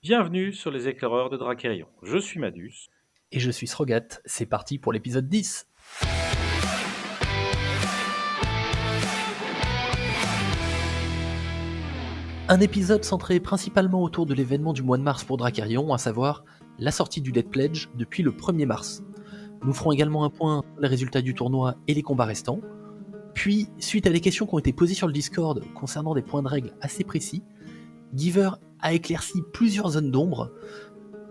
Bienvenue sur les éclaireurs de Drakérion. Je suis Madus. Et je suis Srogat, c'est parti pour l'épisode 10. Un épisode centré principalement autour de l'événement du mois de mars pour Drakérion, à savoir la sortie du Dead Pledge depuis le 1er mars. Nous ferons également un point sur les résultats du tournoi et les combats restants. Puis, suite à des questions qui ont été posées sur le Discord concernant des points de règle assez précis, Giver a éclairci plusieurs zones d'ombre,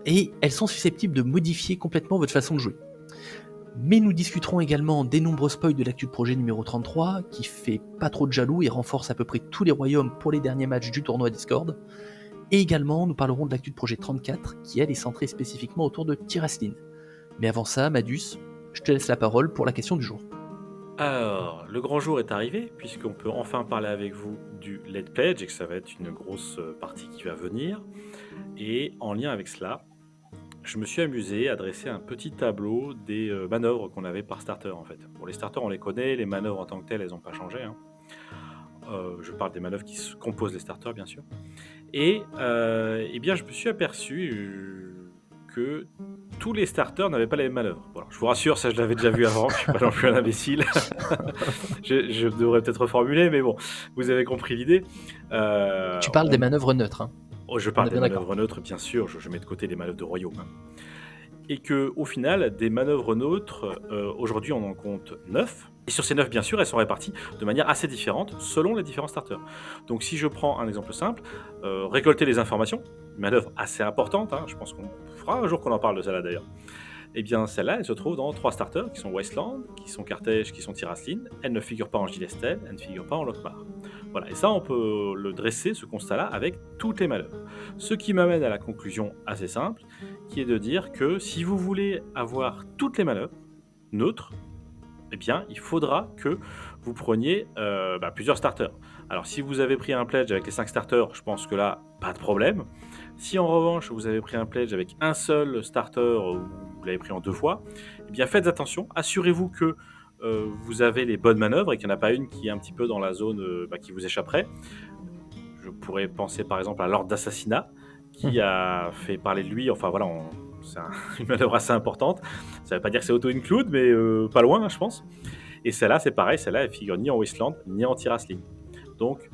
et elles sont susceptibles de modifier complètement votre façon de jouer. Mais nous discuterons également des nombreux spoils de l'actu de projet numéro 33, qui fait pas trop de jaloux et renforce à peu près tous les royaumes pour les derniers matchs du tournoi Discord. Et également, nous parlerons de l'actu de projet 34, qui elle est centrée spécifiquement autour de Tiraslin. Mais avant ça, Madus, je te laisse la parole pour la question du jour. Alors, le grand jour est arrivé, puisqu'on peut enfin parler avec vous du Late Pledge, et que ça va être une grosse partie qui va venir. Et en lien avec cela, je me suis amusé à dresser un petit tableau des manœuvres qu'on avait par starter, en fait. Pour les starters, on les connaît, les manœuvres en tant que telles, elles n'ont pas changé. Je parle des manœuvres qui composent les starters, bien sûr. Et eh bien, je me suis aperçu que tous les starters n'avaient pas les mêmes manœuvres. Voilà, je vous rassure, ça je l'avais déjà vu avant, je suis pas non plus un imbécile. je devrais peut-être reformuler, mais bon, vous avez compris l'idée. Tu parles des manœuvres neutres, hein. Je On parle est des bien d'accord. manœuvres neutres, bien sûr, je mets de côté les manœuvres de royaume. Et que, au final, des manœuvres neutres, aujourd'hui on en compte 9. Et sur ces 9, bien sûr, elles sont réparties de manière assez différente selon les différents starters. Donc si je prends un exemple simple, récolter les informations, une manœuvre assez importante, je pense qu'on fera un jour qu'on en parle de celle-là d'ailleurs. Et bien celle-là, elle se trouve dans 3 starters qui sont Wasteland, qui sont Carthage, qui sont Tiraslin. Elle ne figure pas en Gilestel, elle ne figure pas en Lockmar. Voilà, et ça on peut le dresser, ce constat-là, avec toutes les manœuvres. Ce qui m'amène à la conclusion assez simple, qui est de dire que si vous voulez avoir toutes les manœuvres neutres, eh bien, il faudra que vous preniez plusieurs starters. Alors, si vous avez pris un pledge avec les 5 starters, je pense que là, pas de problème. Si en revanche, vous avez pris un pledge avec un seul starter, ou vous l'avez pris en 2 fois, eh bien, faites attention. Assurez-vous que vous avez les bonnes manœuvres et qu'il n'y en a pas une qui est un petit peu dans la zone qui vous échapperait. Je pourrais penser par exemple à l'ordre d'assassinat, qui a fait parler de lui. Enfin voilà, c'est une manœuvre assez importante. Ça ne veut pas dire que c'est auto-include, mais pas loin, je pense. Et celle-là, c'est pareil, celle-là, elle figure ni en Wasteland, ni en Tiraslin. Donc,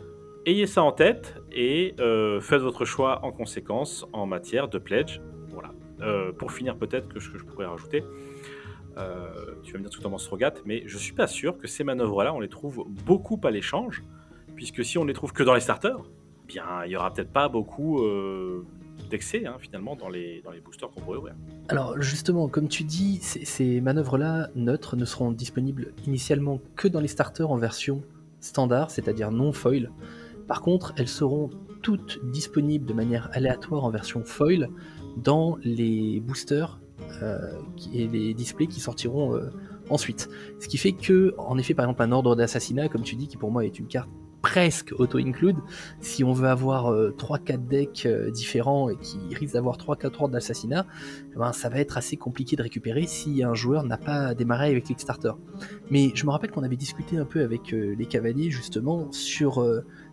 ayez ça en tête et faites votre choix en conséquence en matière de pledge. Voilà. Pour finir, peut-être que je pourrais rajouter, tu vas me dire tout en Strogat, mais je suis pas sûr que ces manœuvres-là, on les trouve beaucoup à l'échange, puisque si on les trouve que dans les starters, bien, il y aura peut-être pas beaucoup d'excès finalement dans les boosters qu'on pourrait ouvrir. Alors justement, comme tu dis, ces manœuvres-là, neutres, ne seront disponibles initialement que dans les starters en version standard, c'est-à-dire non foil. Par contre, elles seront toutes disponibles de manière aléatoire en version foil dans les boosters et les displays qui sortiront ensuite. Ce qui fait que, en effet, par exemple, un ordre d'assassinat, comme tu dis, qui pour moi est une carte presque auto-include, si on veut avoir 3-4 decks différents et qui risquent d'avoir 3-4 ordres d'assassinat, ça va être assez compliqué de récupérer si un joueur n'a pas démarré avec Kickstarter. Mais je me rappelle qu'on avait discuté un peu avec les cavaliers justement sur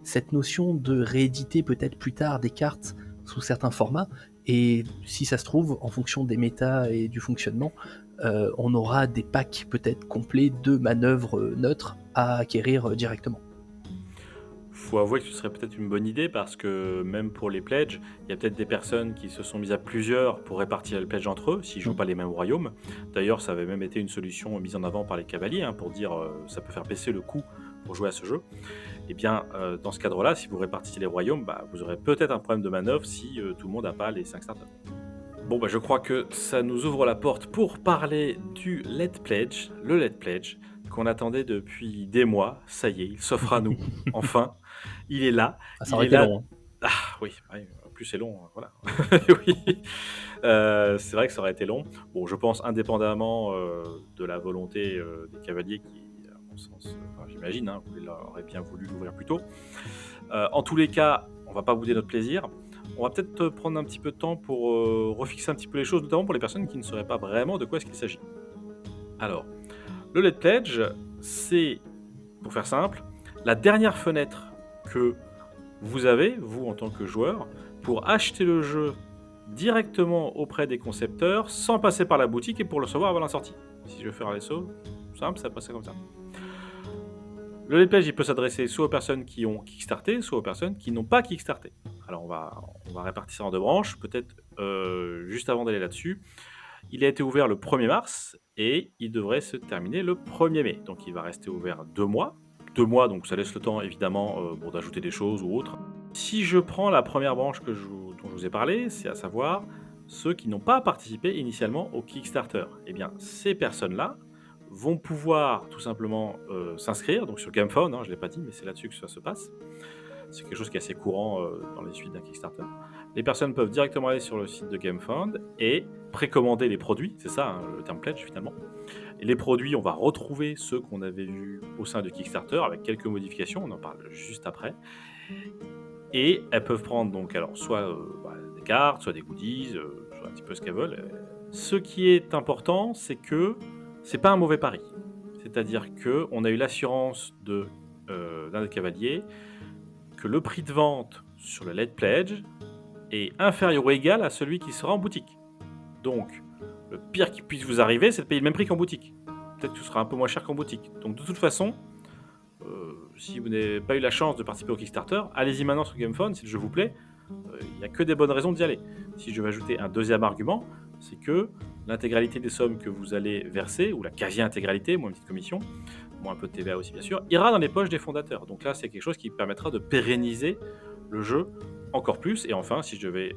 cette notion de rééditer peut-être plus tard des cartes sous certains formats, et si ça se trouve, en fonction des méta et du fonctionnement, on aura des packs peut-être complets de manœuvres neutres à acquérir directement. Faut avouer que ce serait peut-être une bonne idée parce que même pour les pledges, il y a peut-être des personnes qui se sont mises à plusieurs pour répartir le pledge entre eux, s'ils jouent pas les mêmes royaumes. D'ailleurs, ça avait même été une solution mise en avant par les cavaliers pour dire ça peut faire baisser le coût pour jouer à ce jeu. Et bien, dans ce cadre-là, si vous répartissez les royaumes, vous aurez peut-être un problème de manœuvre si tout le monde n'a pas les 5 starters. Bon, je crois que ça nous ouvre la porte pour parler du Let Pledge, le Let Pledge, qu'on attendait depuis des mois. Ça y est, il s'offre à nous, enfin. Il est là. Ça Il aurait est été là. long. Hein. Ah oui, en plus c'est long, voilà. Oui. C'est vrai que ça aurait été long. Bon, je pense indépendamment de la volonté des cavaliers qui, à mon sens, j'imagine, auraient bien voulu l'ouvrir plus tôt. En tous les cas, on va pas bouder notre plaisir. On va peut-être prendre un petit peu de temps pour refixer un petit peu les choses, notamment pour les personnes qui ne sauraient pas vraiment de quoi est-ce qu'il s'agit. Alors, le Let Pledge, c'est, pour faire simple, la dernière fenêtre que vous avez, vous en tant que joueur, pour acheter le jeu directement auprès des concepteurs sans passer par la boutique et pour le recevoir avant la sortie. Si je veux faire les sauts, simple, ça passe comme ça. Le lead pledge, il peut s'adresser soit aux personnes qui ont kickstarté, soit aux personnes qui n'ont pas kickstarté. Alors on va répartir ça en 2 branches, peut-être juste avant d'aller là-dessus. Il a été ouvert le 1er mars et il devrait se terminer le 1er mai. Donc il va rester ouvert 2 mois. 2 mois, donc ça laisse le temps évidemment d'ajouter des choses ou autre. Si je prends la première branche dont je vous ai parlé, c'est à savoir ceux qui n'ont pas participé initialement au Kickstarter. Eh bien, ces personnes-là vont pouvoir tout simplement s'inscrire, donc sur GameFound, je ne l'ai pas dit, mais c'est là-dessus que ça se passe. C'est quelque chose qui est assez courant dans les suites d'un Kickstarter. Les personnes peuvent directement aller sur le site de GameFound et précommander les produits, c'est ça le terme pledge finalement. Et les produits, on va retrouver ceux qu'on avait vus au sein de Kickstarter avec quelques modifications, on en parle juste après. Et elles peuvent prendre donc alors soit des cartes, soit des goodies, soit un petit peu ce qu'elles veulent. Ce qui est important, c'est que c'est pas un mauvais pari. C'est-à-dire qu'on a eu l'assurance d'un des cavaliers que le prix de vente sur le lead pledge est inférieur ou égal à celui qui sera en boutique. Donc, le pire qui puisse vous arriver, c'est de payer le même prix qu'en boutique. Peut-être que ce sera un peu moins cher qu'en boutique. Donc, de toute façon, si vous n'avez pas eu la chance de participer au Kickstarter, allez-y maintenant sur GameFound si le jeu vous plaît. Il n'y a que des bonnes raisons d'y aller. Si je vais ajouter un deuxième argument, c'est que l'intégralité des sommes que vous allez verser, ou la quasi-intégralité, moins une petite commission, moins un peu de TVA aussi bien sûr, ira dans les poches des fondateurs. Donc là, c'est quelque chose qui permettra de pérenniser le jeu encore plus. Et enfin, si je vais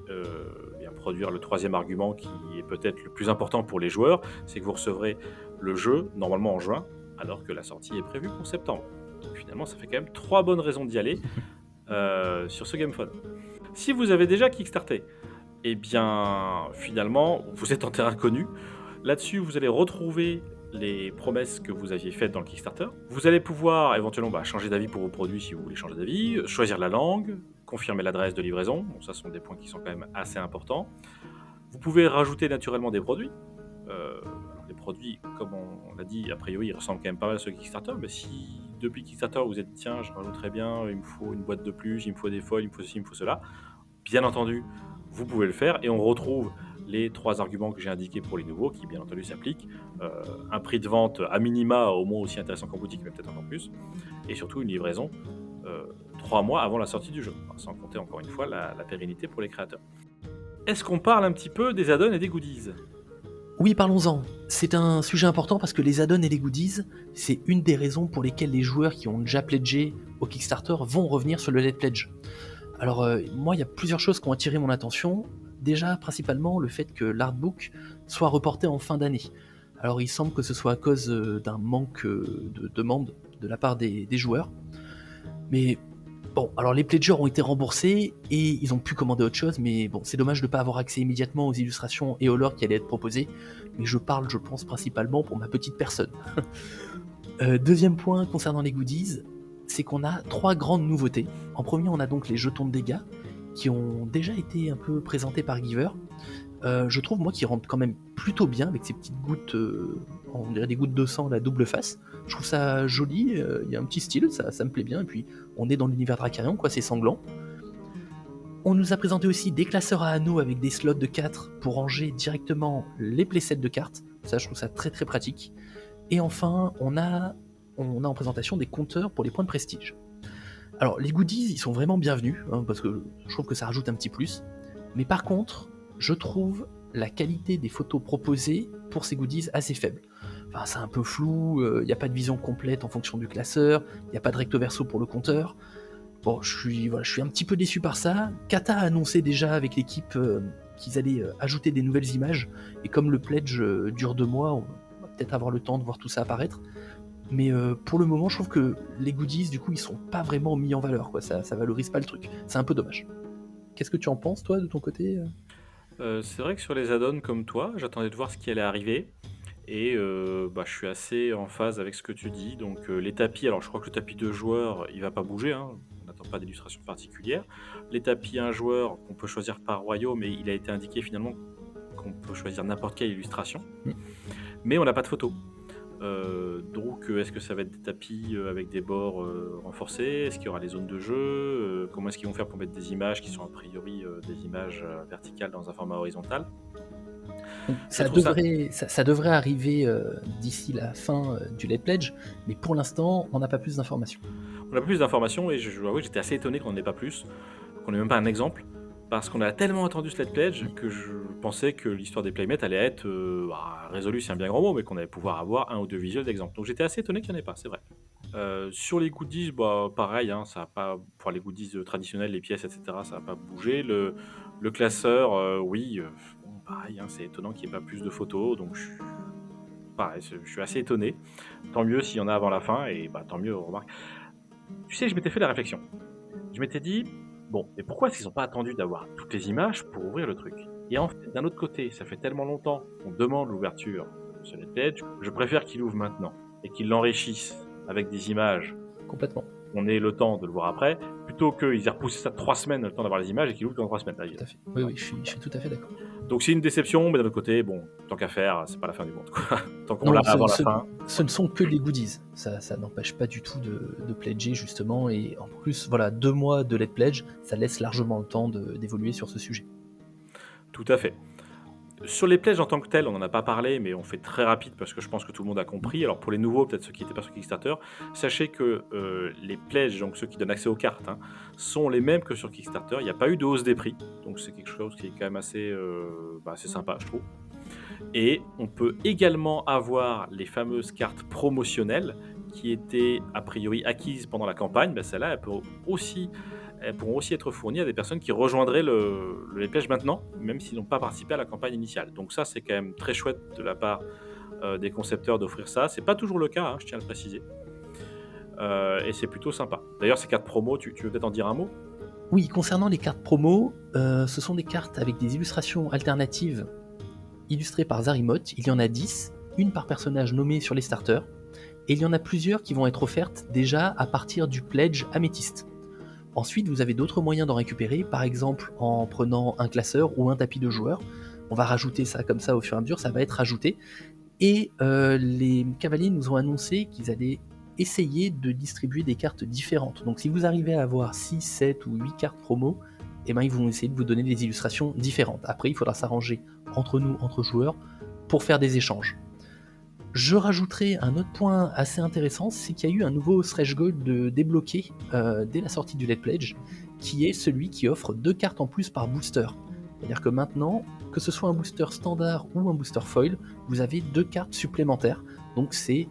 produire le troisième argument qui est peut-être le plus important pour les joueurs, c'est que vous recevrez le jeu normalement en juin, alors que la sortie est prévue pour septembre. Donc finalement, ça fait quand même 3 bonnes raisons d'y aller sur ce GameFound. Si vous avez déjà kickstarté, eh bien, finalement, vous êtes en terrain connu. Là-dessus, vous allez retrouver les promesses que vous aviez faites dans le Kickstarter. Vous allez pouvoir éventuellement changer d'avis pour vos produits si vous voulez changer d'avis, choisir la langue, confirmer l'adresse de livraison. Bon, ça, ce sont des points qui sont quand même assez importants. Vous pouvez rajouter naturellement des produits. Les produits, comme on l'a dit, a priori, ils ressemblent quand même pas mal à ceux de Kickstarter, mais si depuis Kickstarter vous êtes tiens, je rajouterais bien, il me faut une boîte de plus, il me faut des foils, il me faut ceci, il me faut cela, bien entendu, vous pouvez le faire et on retrouve les 3 arguments que j'ai indiqués pour les nouveaux qui bien entendu s'appliquent. Un prix de vente à minima au moins aussi intéressant qu'en boutique, mais peut-être encore plus, et surtout une livraison 3 mois avant la sortie du jeu, sans compter encore une fois la pérennité pour les créateurs. Est-ce qu'on parle un petit peu des add-ons et des goodies ? Oui, parlons-en. C'est un sujet important parce que les add-ons et les goodies, c'est une des raisons pour lesquelles les joueurs qui ont déjà pledgé au Kickstarter vont revenir sur le Let's Pledge. Alors, moi, il y a plusieurs choses qui ont attiré mon attention. Déjà, principalement, le fait que l'artbook soit reporté en fin d'année. Alors, il semble que ce soit à cause d'un manque de demande de la part des joueurs. Mais bon, alors les pledgers ont été remboursés et ils ont pu commander autre chose, mais bon, c'est dommage de ne pas avoir accès immédiatement aux illustrations et au lore qui allaient être proposés. Mais je parle, je pense, principalement pour ma petite personne. Deuxième point concernant les goodies, c'est qu'on a 3 grandes nouveautés. En premier, on a donc les jetons de dégâts, qui ont déjà été un peu présentés par Giver. Je trouve, moi, qu'ils rentrent quand même plutôt bien, avec ces petites gouttes, on dirait des gouttes de sang à la double face. Je trouve ça joli, il y a un petit style, ça me plaît bien, et puis on est dans l'univers Dracarion, quoi, c'est sanglant. On nous a présenté aussi des classeurs à anneaux avec des slots de 4 pour ranger directement les playsets de cartes. Ça, je trouve ça très très pratique. Et enfin, on a en présentation des compteurs pour les points de prestige. Alors, les goodies, ils sont vraiment bienvenus, parce que je trouve que ça rajoute un petit plus. Mais par contre, je trouve la qualité des photos proposées pour ces goodies assez faible. Enfin, c'est un peu flou, il n'y a pas de vision complète en fonction du classeur, il n'y a pas de recto verso pour le compteur. Bon, je suis un petit peu déçu par ça. Kata a annoncé déjà avec l'équipe qu'ils allaient ajouter des nouvelles images, et comme le pledge dure 2 mois, on va peut-être avoir le temps de voir tout ça apparaître. Mais pour le moment, je trouve que les goodies, du coup, ils sont pas vraiment mis en valeur, quoi. Ça valorise pas le truc. C'est un peu dommage. Qu'est-ce que tu en penses, toi, de ton côté ? C'est vrai que sur les add-ons comme toi, j'attendais de voir ce qui allait arriver. Et je suis assez en phase avec ce que tu dis. Donc les tapis, alors je crois que le tapis 2 joueurs, il va pas bouger, on n'attend pas d'illustration particulière. Les tapis 1 joueur, qu'on peut choisir par royaume, mais il a été indiqué finalement qu'on peut choisir n'importe quelle illustration. Mais on n'a pas de photo. Donc, est-ce que ça va être des tapis avec des bords renforcés? Est-ce qu'il y aura les zones de jeu? Comment est-ce qu'ils vont faire pour mettre des images qui sont a priori des images verticales dans un format horizontal? Donc Je ça trouve ça. devrait, ça devrait arriver d'ici la fin du Late Pledge, mais pour l'instant, on n'a pas plus d'informations. On a plus d'informations et je dois avouer que j'étais assez étonné qu'on n'en ait pas plus, qu'on ait même pas un exemple, parce qu'on a tellement attendu ce Late Pledge que je pensais que l'histoire des Playmates allait être résolue, c'est un bien grand mot, mais qu'on allait pouvoir avoir un ou deux visuels d'exemple. Donc j'étais assez étonné qu'il n'y en ait pas, c'est vrai. Sur les goodies, bah, pareil, hein, ça a pas, pour les goodies traditionnels, les pièces, etc., ça n'a pas bougé. Le classeur, oui, bon, pareil, hein, c'est étonnant qu'il n'y ait pas plus de photos, donc pareil, je suis assez étonné. Tant mieux s'il y en a avant la fin, et bah, tant mieux, remarque. Tu sais, je m'étais fait la réflexion. Je m'étais dit, bon, mais pourquoi est-ce qu'ils n'ont pas attendu d'avoir toutes les images pour ouvrir le truc? Et en fait, d'un autre côté, ça fait tellement longtemps qu'on demande l'ouverture sur les Pledge, je préfère qu'ils l'ouvrent maintenant et qu'ils l'enrichissent avec des images. Complètement, On ait le temps de le voir après, plutôt qu'ils aient repoussé ça de 3 semaines, le temps d'avoir les images, et qu'ils l'ouvrent dans 3 semaines. tout à fait. Oui, oui, je suis tout à fait d'accord. Donc c'est une déception, mais d'un autre côté, bon, tant qu'à faire, c'est pas la fin du monde, quoi. Tant qu'on l'a Non, avant la fin. ce ne sont que les goodies. Ça n'empêche pas du tout de pledger, justement. Et en plus, voilà, 2 mois de Late Pledge, ça laisse largement le temps d'évoluer sur ce sujet. Tout à fait. Sur les pledges en tant que tels, on n'en a pas parlé, mais on fait très rapide parce que je pense que tout le monde a compris. Alors pour les nouveaux, peut-être ceux qui n'étaient pas sur Kickstarter, sachez que les pledges, donc ceux qui donnent accès aux cartes, hein, sont les mêmes que sur Kickstarter. Il n'y a pas eu de hausse des prix, donc c'est quelque chose qui est quand même assez sympa, je trouve. Et on peut également avoir les fameuses cartes promotionnelles qui étaient a priori acquises pendant la campagne. Ben, celles-là, elles pourront aussi être fournies à des personnes qui rejoindraient les pledges maintenant, même s'ils n'ont pas participé à la campagne initiale. Donc ça, c'est quand même très chouette de la part des concepteurs d'offrir ça. C'est pas toujours le cas, hein, je tiens à le préciser. Et c'est plutôt sympa. D'ailleurs, ces cartes promo, tu veux peut-être en dire un mot? Oui, concernant les cartes promo, ce sont des cartes avec des illustrations alternatives illustrées par Zarimot. Il y en a 10, une par personnage nommé sur les starters, et il y en a plusieurs qui vont être offertes déjà à partir du pledge améthyste. Ensuite, vous avez d'autres moyens d'en récupérer, par exemple en prenant un classeur ou un tapis de joueur. On va rajouter ça comme ça au fur et à mesure, ça va être rajouté. Et les cavaliers nous ont annoncé qu'ils allaient essayer de distribuer des cartes différentes. Donc si vous arrivez à avoir 6, 7 ou 8 cartes promo, eh ben, ils vont essayer de vous donner des illustrations différentes. Après, il faudra s'arranger entre nous, entre joueurs, pour faire des échanges. Je rajouterai un autre point assez intéressant, c'est qu'il y a eu un nouveau stretch goal de débloqué dès la sortie du Late Pledge, qui est celui qui offre 2 cartes en plus par booster. C'est-à-dire que maintenant, que ce soit un booster standard ou un booster foil, vous avez 2 cartes supplémentaires. Donc c'est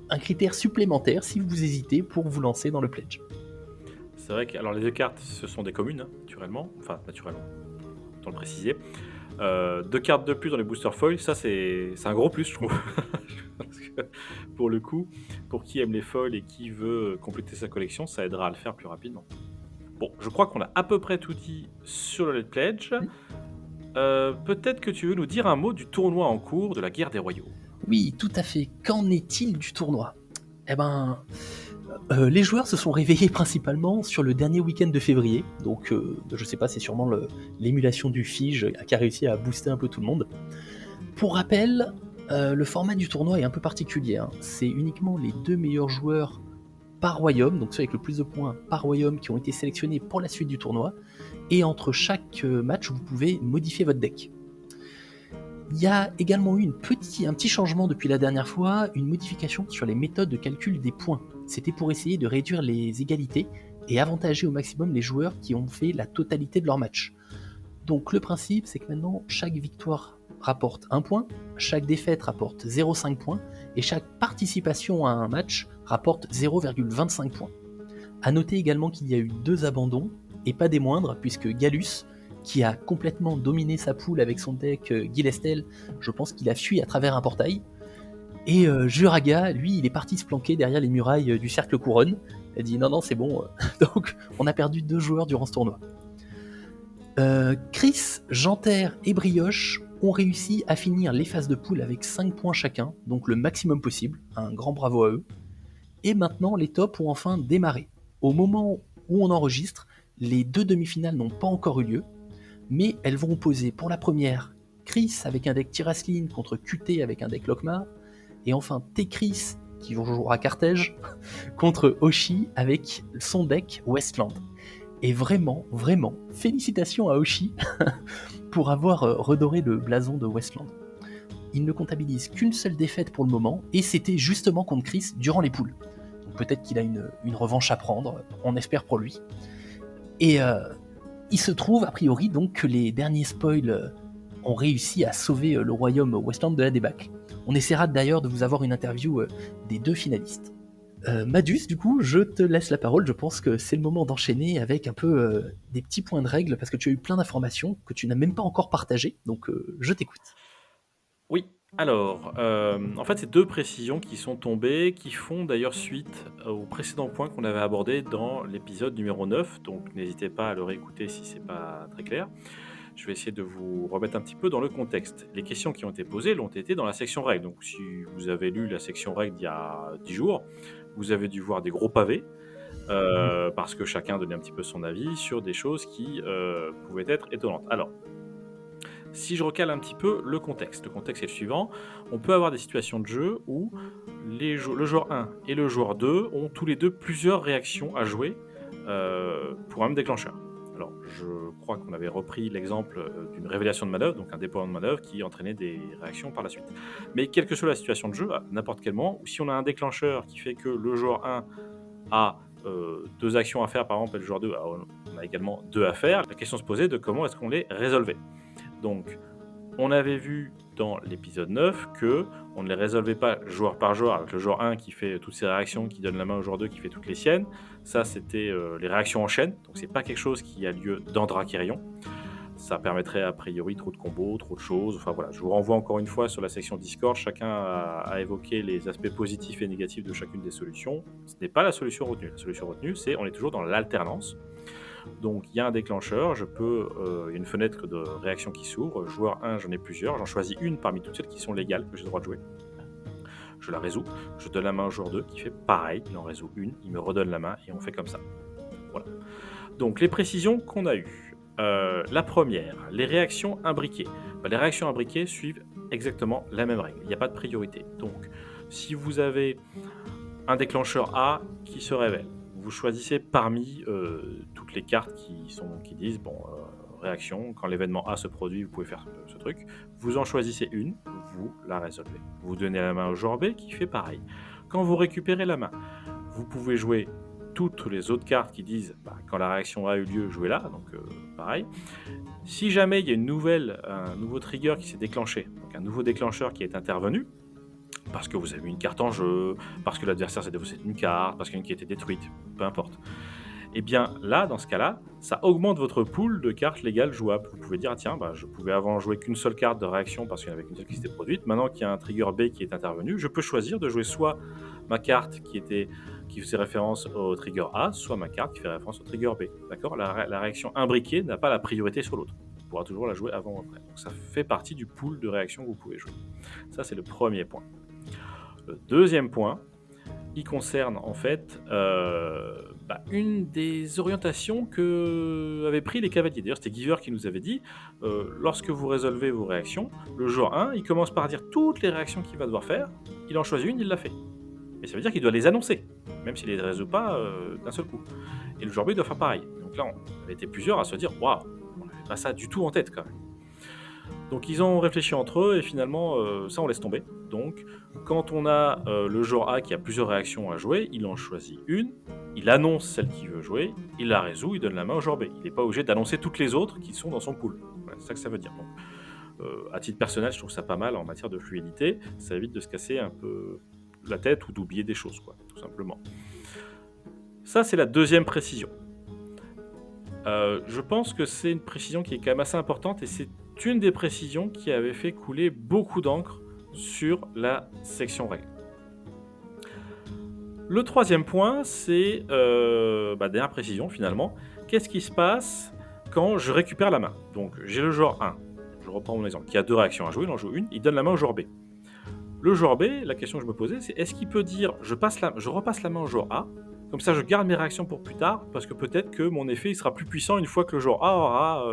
un critère supplémentaire si vous hésitez pour vous lancer dans le Pledge. C'est vrai que alors les deux cartes, ce sont des communes, hein, naturellement. Enfin, naturellement, autant le préciser. 2 cartes de plus dans les boosters foil, ça c'est un gros plus, je trouve. Parce que, pour le coup, pour qui aime les foils et qui veut compléter sa collection, ça aidera à le faire plus rapidement. Bon, je crois qu'on a à peu près tout dit sur le Let's Pledge. Peut-être que tu veux nous dire un mot du tournoi en cours de la guerre des royaux. Oui, tout à fait. Qu'en est-il du tournoi? Eh ben, les joueurs se sont réveillés principalement sur le dernier week-end de février, donc je sais pas, c'est sûrement l'émulation du Fige qui a réussi à booster un peu tout le monde. Pour rappel, le format du tournoi est un peu particulier, hein. C'est uniquement les 2 meilleurs joueurs par royaume, donc ceux avec le plus de points par royaume qui ont été sélectionnés pour la suite du tournoi, et entre chaque match, vous pouvez modifier votre deck. Il y a également eu un petit changement depuis la dernière fois, une modification sur les méthodes de calcul des points. C'était pour essayer de réduire les égalités et avantager au maximum les joueurs qui ont fait la totalité de leur match. Donc le principe, c'est que maintenant, chaque victoire rapporte 1 point, chaque défaite rapporte 0,5 points, et chaque participation à un match rapporte 0,25 points. A noter également qu'il y a eu 2 abandons, et pas des moindres, puisque Gallus, qui a complètement dominé sa poule avec son deck Gilestel, je pense qu'il a fui à travers un portail. Et Juraga, lui, il est parti se planquer derrière les murailles du cercle couronne. Il a dit non, c'est bon. Donc, on a perdu 2 joueurs durant ce tournoi. Chris, Janter et Brioche ont réussi à finir les phases de poule avec 5 points chacun, donc le maximum possible. Un grand bravo à eux. Et maintenant, les tops ont enfin démarré. Au moment où on enregistre, les 2 demi-finales n'ont pas encore eu lieu, mais elles vont opposer pour la première Chris avec un deck Tiraslin contre QT avec un deck Lockmar, Et enfin Tekris qui jouera Carthage contre Oshi avec son deck Westland. Et vraiment, vraiment, félicitations à Oshi pour avoir redoré le blason de Westland. Il ne comptabilise qu'une seule défaite pour le moment, et c'était justement contre Chris durant les poules. Donc peut-être qu'il a une revanche à prendre, on espère pour lui. Et il se trouve, a priori, donc, que les derniers spoils ont réussi à sauver le royaume Westland de la débâcle. On essaiera d'ailleurs de vous avoir une interview des 2 finalistes. Madus, du coup, je te laisse la parole. Je pense que c'est le moment d'enchaîner avec un peu des petits points de règle, parce que tu as eu plein d'informations que tu n'as même pas encore partagées, donc je t'écoute. Oui, alors, en fait, c'est 2 précisions qui sont tombées, qui font d'ailleurs suite au précédent point qu'on avait abordé dans l'épisode numéro 9, donc n'hésitez pas à le réécouter si c'est pas très clair. Je vais essayer de vous remettre un petit peu dans le contexte. Les questions qui ont été posées l'ont été dans la section règles. Donc si vous avez lu la section règles d'il y a 10 jours, vous avez dû voir des gros pavés, parce que chacun donnait un petit peu son avis sur des choses qui pouvaient être étonnantes. Alors, si je recale un petit peu le contexte est le suivant. On peut avoir des situations de jeu où le joueur 1 et le joueur 2 ont tous les deux plusieurs réactions à jouer pour un même déclencheur. Alors, je crois qu'on avait repris l'exemple d'une révélation de manœuvre, donc un déploiement de manœuvre qui entraînait des réactions par la suite. Mais quelle que soit la situation de jeu, à n'importe quel moment, ou si on a un déclencheur qui fait que le joueur 1 a 2 actions à faire, par exemple, et le joueur 2 on a également 2 à faire, la question se posait de comment est-ce qu'on les résolvait. Donc, on avait vu dans l'épisode 9 que on ne les résolvait pas joueur par joueur, avec le joueur 1 qui fait toutes ses réactions, qui donne la main au joueur 2 qui fait toutes les siennes. Ça, c'était les réactions en chaîne, donc c'est pas quelque chose qui a lieu dans Dracarion. Ça permettrait a priori trop de combos, trop de choses. Enfin voilà, je vous renvoie encore une fois sur la section Discord. Chacun a évoqué les aspects positifs et négatifs de chacune des solutions. Ce n'est pas la solution retenue. La solution retenue, c'est on est toujours dans l'alternance. Donc il y a un déclencheur, il y a une fenêtre de réaction qui s'ouvre. Joueur 1, j'en ai plusieurs, j'en choisis une parmi toutes celles qui sont légales que j'ai le droit de jouer. Je la résous, je donne la main au joueur 2 qui fait pareil, il en résout une, il me redonne la main et on fait comme ça. Voilà. Donc les précisions qu'on a eues. La première, les réactions imbriquées. Les réactions imbriquées suivent exactement la même règle, il n'y a pas de priorité. Donc si vous avez un déclencheur A qui se révèle, vous choisissez parmi toutes les cartes qui disent réaction, quand l'événement A se produit, vous pouvez faire ce truc. Vous en choisissez une, vous la résolvez. Vous donnez la main au joueur B qui fait pareil. Quand vous récupérez la main, vous pouvez jouer toutes les autres cartes qui disent quand la réaction A a eu lieu, jouez là, donc pareil. Si jamais il y a un nouveau trigger qui s'est déclenché, donc un nouveau déclencheur qui est intervenu, parce que vous avez mis une carte en jeu, parce que l'adversaire s'est défaussé une carte, parce qu'il y en a une qui a été détruite, peu importe. Et bien là, dans ce cas-là, ça augmente votre pool de cartes légales jouables. Vous pouvez dire, tiens, je pouvais avant jouer qu'une seule carte de réaction parce qu'il n'y en avait qu'une seule qui s'était produite. Maintenant qu'il y a un trigger B qui est intervenu, je peux choisir de jouer soit ma carte qui faisait référence au trigger A, soit ma carte qui fait référence au trigger B. D'accord ? La réaction imbriquée n'a pas la priorité sur l'autre. On pourra toujours la jouer avant ou après. Donc ça fait partie du pool de réactions que vous pouvez jouer. Ça, c'est le premier point. Le deuxième point, il concerne en fait une des orientations que avaient pris les cavaliers. D'ailleurs, c'était Giver qui nous avait dit, lorsque vous résolvez vos réactions, le joueur 1, il commence par dire toutes les réactions qu'il va devoir faire, il en choisit une, il l'a fait. Mais ça veut dire qu'il doit les annoncer, même s'il ne les résout pas d'un seul coup. Et le joueur B doit faire pareil. Donc là, on avait été plusieurs à se dire, waouh, on n'avait pas ça du tout en tête quand même. Donc ils ont réfléchi entre eux et finalement ça on laisse tomber. Donc quand on a le joueur A qui a plusieurs réactions à jouer, il en choisit une, il annonce celle qu'il veut jouer, il la résout, il donne la main au joueur B. Il n'est pas obligé d'annoncer toutes les autres qui sont dans son pool. Voilà, c'est ça que ça veut dire. Donc, à titre personnel, je trouve ça pas mal en matière de fluidité. Ça évite de se casser un peu la tête ou d'oublier des choses, quoi, tout simplement. Ça c'est la deuxième précision. Je pense que c'est une précision qui est quand même assez importante et c'est une des précisions qui avait fait couler beaucoup d'encre sur la section règles. Le troisième point, c'est dernière précision finalement. Qu'est-ce qui se passe quand je récupère la main ? Donc j'ai le joueur 1, je reprends mon exemple, qui a 2 réactions à jouer, il en joue une, il donne la main au joueur B. Le joueur B, la question que je me posais, c'est est-ce qu'il peut dire je repasse la main au joueur A, comme ça je garde mes réactions pour plus tard, parce que peut-être que mon effet il sera plus puissant une fois que le joueur A aura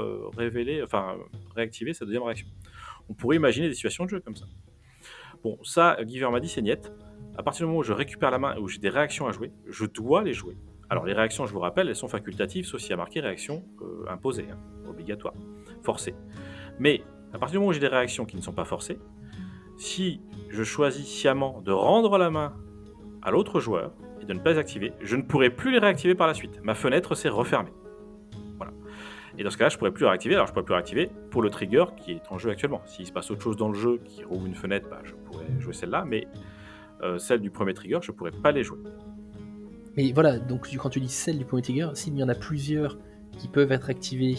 réactivé sa deuxième réaction. On pourrait imaginer des situations de jeu comme ça. Bon, ça, Giver m'a dit, c'est niet. À partir du moment où je récupère la main et où j'ai des réactions à jouer, je dois les jouer. Alors, les réactions, je vous rappelle, elles sont facultatives, sauf s'il y a marqué réaction imposée, hein, obligatoire, forcée. Mais à partir du moment où j'ai des réactions qui ne sont pas forcées, si je choisis sciemment de rendre la main à l'autre joueur et de ne pas les activer, je ne pourrai plus les réactiver par la suite. Ma fenêtre s'est refermée. Voilà. Et dans ce cas-là, je ne pourrais plus les réactiver. Alors, je ne pourrais plus les réactiver pour le trigger qui est en jeu actuellement. S'il se passe autre chose dans le jeu qui rouvre une fenêtre, bah, je pourrais jouer celle-là, mais celle du premier trigger, je ne pourrais pas les jouer. Mais voilà, donc quand tu dis celle du premier trigger, s'il y en a plusieurs qui peuvent être activés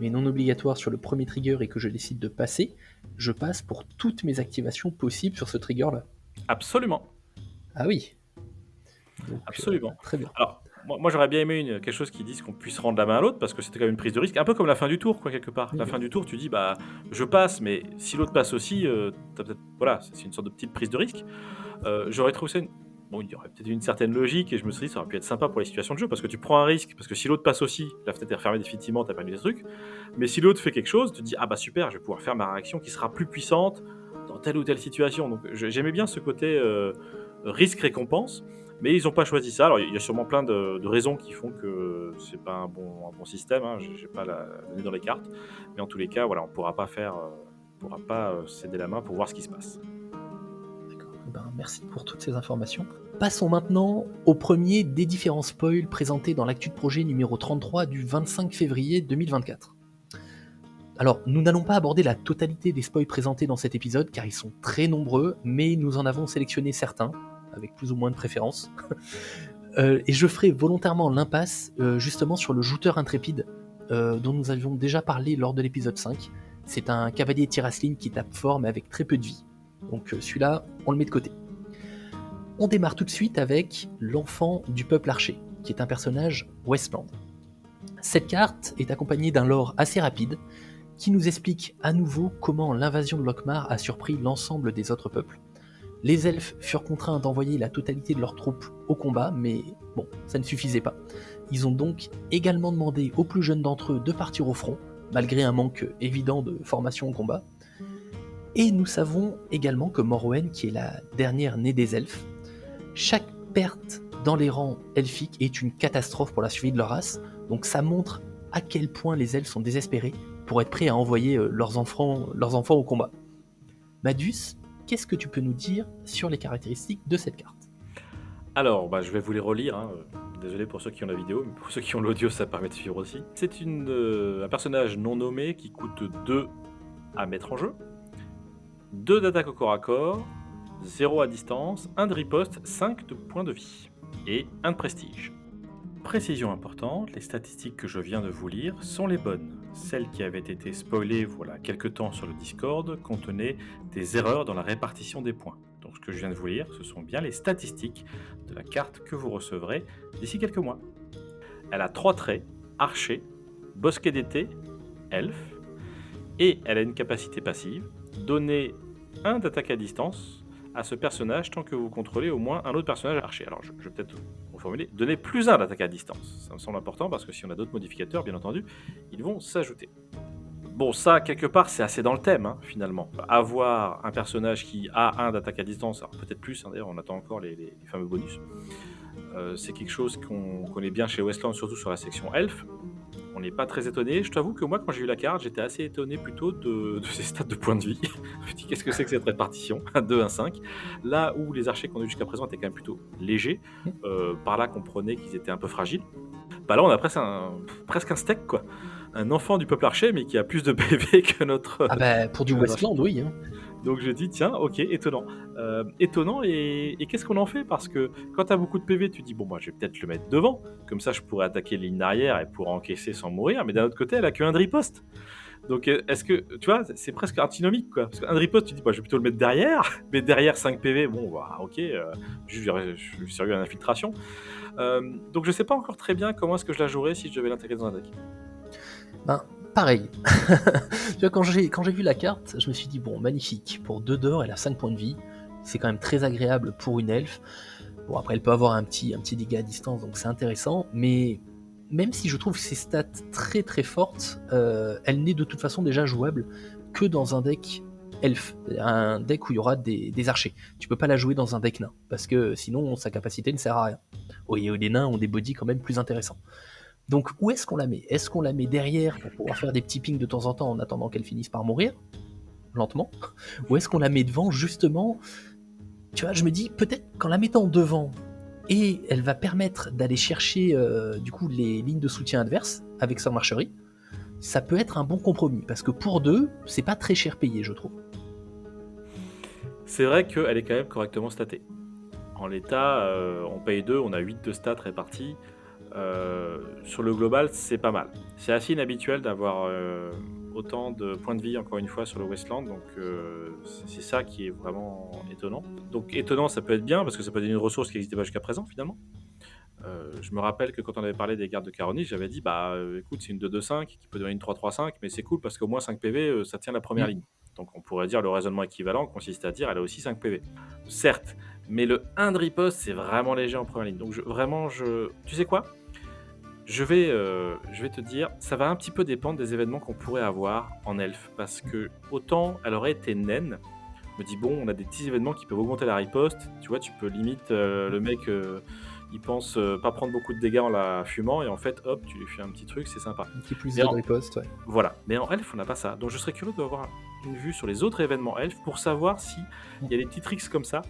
mais non obligatoires sur le premier trigger et que je décide de passer, je passe pour toutes mes activations possibles sur ce trigger-là. Absolument. Ah oui. Donc, Absolument. très bien. Alors, moi j'aurais bien aimé quelque chose qui dise qu'on puisse rendre la main à l'autre, parce que c'était quand même une prise de risque, un peu comme la fin du tour, quoi, quelque part. La fin du tour, tu dis, bah, je passe, mais si l'autre passe aussi, t'as peut-être, voilà, c'est une sorte de petite prise de risque. J'aurais trouvé ça bon, il y aurait peut-être une certaine logique, et je me suis dit, ça aurait pu être sympa pour les situations de jeu, parce que tu prends un risque, parce que si l'autre passe aussi, la fenêtre est refermée définitivement, t'as perdu des trucs, mais si l'autre fait quelque chose, tu te dis, ah bah super, je vais pouvoir faire ma réaction qui sera plus puissante dans telle ou telle situation. Donc j'aimais bien ce côté risque-récompense, mais ils n'ont pas choisi ça. Alors il y a sûrement plein de raisons qui font que c'est pas un bon système, hein. J'ai pas la donnée dans les cartes, mais en tous les cas, voilà, on pourra pas céder la main pour voir ce qui se passe. Merci pour toutes ces informations. Passons maintenant au premier des différents spoils présentés dans l'actu de projet numéro 33 du 25 février 2024. Alors, nous n'allons pas aborder la totalité des spoils présentés dans cet épisode car ils sont très nombreux, mais nous en avons sélectionné certains, avec plus ou moins de préférence. Et je ferai volontairement l'impasse justement sur le jouteur intrépide dont nous avions déjà parlé lors de l'épisode 5. C'est un cavalier Tirasline qui tape fort mais avec très peu de vie. Donc celui-là, on le met de côté. On démarre tout de suite avec l'enfant du peuple archer, qui est un personnage Westland. Cette carte est accompagnée d'un lore assez rapide, qui nous explique à nouveau comment l'invasion de Lockmar a surpris l'ensemble des autres peuples. Les elfes furent contraints d'envoyer la totalité de leurs troupes au combat, mais bon, ça ne suffisait pas. Ils ont donc également demandé aux plus jeunes d'entre eux de partir au front, malgré un manque évident de formation au combat. Et nous savons également que Morwen, qui est la dernière née des elfes, chaque perte dans les rangs elfiques est une catastrophe pour la survie de leur race, donc ça montre à quel point les elfes sont désespérés pour être prêts à envoyer leurs enfants au combat. Madus, qu'est-ce que tu peux nous dire sur les caractéristiques de cette carte ? Alors, je vais vous les relire, hein. Désolé pour ceux qui ont la vidéo, mais pour ceux qui ont l'audio, ça permet de suivre aussi. C'est un personnage non nommé qui coûte 2 à mettre en jeu, 2 d'attaque au corps à corps, 0 à distance, 1 de riposte, 5 de points de vie et 1 de prestige. Précision importante, les statistiques que je viens de vous lire sont les bonnes. Celles qui avaient été spoilées voilà quelque temps sur le Discord contenaient des erreurs dans la répartition des points. Donc ce que je viens de vous lire, ce sont bien les statistiques de la carte que vous recevrez d'ici quelques mois. Elle a 3 traits, archer, bosquet d'été, elfe, et elle a une capacité passive, donner 1 d'attaque à distance à ce personnage tant que vous contrôlez au moins un autre personnage archer. Alors je vais peut-être reformuler, donner plus 1 d'attaque à distance. Ça me semble important parce que si on a d'autres modificateurs, bien entendu, ils vont s'ajouter. Bon, ça, quelque part, c'est assez dans le thème, hein, finalement. Avoir un personnage qui a 1 d'attaque à distance, alors peut-être plus, hein, d'ailleurs, on attend encore les fameux bonus. C'est quelque chose qu'on connaît bien chez Westland, surtout sur la section elfe. On n'est pas très étonné. Je t'avoue que moi, quand j'ai eu la carte, j'étais assez étonné plutôt de ces stats de points de vie. Je me dis, qu'est-ce que c'est que cette répartition 1, 2, 1, 5. Là où les archers qu'on a eu jusqu'à présent étaient quand même plutôt légers, par là comprenait qu'ils étaient un peu fragiles. Bah là, on a presque un steak, quoi. Un enfant du peuple archer, mais qui a plus de PV que notre... Ah bah, pour du Westland, oui. Hein. Donc je dis, tiens, ok, étonnant. Étonnant, et qu'est-ce qu'on en fait ? Parce que quand t'as beaucoup de PV, tu dis, bon, je vais peut-être le mettre devant, comme ça je pourrais attaquer les lignes d'arrière et pourrais encaisser sans mourir, mais d'un autre côté, elle a que 1 de riposte. Donc est-ce que, tu vois, c'est presque antinomique, quoi. Parce qu'un de riposte, tu dis, je vais plutôt le mettre derrière, mais derrière 5 PV, bon, ok, je suis sérieux à l'infiltration. Donc je sais pas encore très bien comment est-ce que je la jouerais si je devais l'intégrer dans un deck. Pareil. Tu vois, quand j'ai vu la carte, je me suis dit, bon, magnifique, pour 2 d'or, elle a 5 points de vie, c'est quand même très agréable pour une elfe. Bon, après, elle peut avoir un petit dégât à distance, donc c'est intéressant, mais même si je trouve ses stats très très fortes, elle n'est de toute façon déjà jouable que dans un deck elfe, un deck où il y aura des archers. Tu peux pas la jouer dans un deck nain, parce que sinon sa capacité ne sert à rien. Oui, et les nains ont des bodies quand même plus intéressants. Donc où est-ce qu'on la met? Est-ce qu'on la met derrière pour pouvoir faire des petits pings de temps en temps en attendant qu'elle finisse par mourir, lentement? Ou est-ce qu'on la met devant, justement? Tu vois, je me dis, peut-être qu'en la mettant devant, et elle va permettre d'aller chercher du coup les lignes de soutien adverses avec son archerie, ça peut être un bon compromis, parce que pour deux, c'est pas très cher payé, je trouve. C'est vrai qu'elle est quand même correctement statée. En l'état, on paye 2, on a 8 de stats répartis. Sur le global, c'est pas mal. C'est assez inhabituel d'avoir autant de points de vie, encore une fois, sur le Wasteland, donc c'est ça qui est vraiment étonnant. Donc étonnant, ça peut être bien, parce que ça peut être une ressource qui n'existait pas jusqu'à présent, finalement. Je me rappelle que quand on avait parlé des gardes de Caronis, j'avais dit, bah écoute, c'est une 2-2-5 qui peut donner une 3-3-5, mais c'est cool parce qu'au moins 5 PV, ça tient la première ligne. Donc on pourrait dire le raisonnement équivalent consiste à dire elle a aussi 5 PV. Certes, mais le 1 de riposte, c'est vraiment léger en première ligne. Donc tu sais quoi? Je vais te dire, ça va un petit peu dépendre des événements qu'on pourrait avoir en elfe, parce que autant elle aurait été naine, je me dis bon, on a des petits événements qui peuvent augmenter la riposte, tu vois, tu peux limite le mec, il pense pas prendre beaucoup de dégâts en la fumant, et en fait, hop, tu lui fais un petit truc, c'est sympa. Un petit plus Mais de en- riposte, ouais. Voilà, mais en elfe, on n'a pas ça, donc je serais curieux d'avoir une vue sur les autres événements elfe pour savoir si il y a des petits tricks comme ça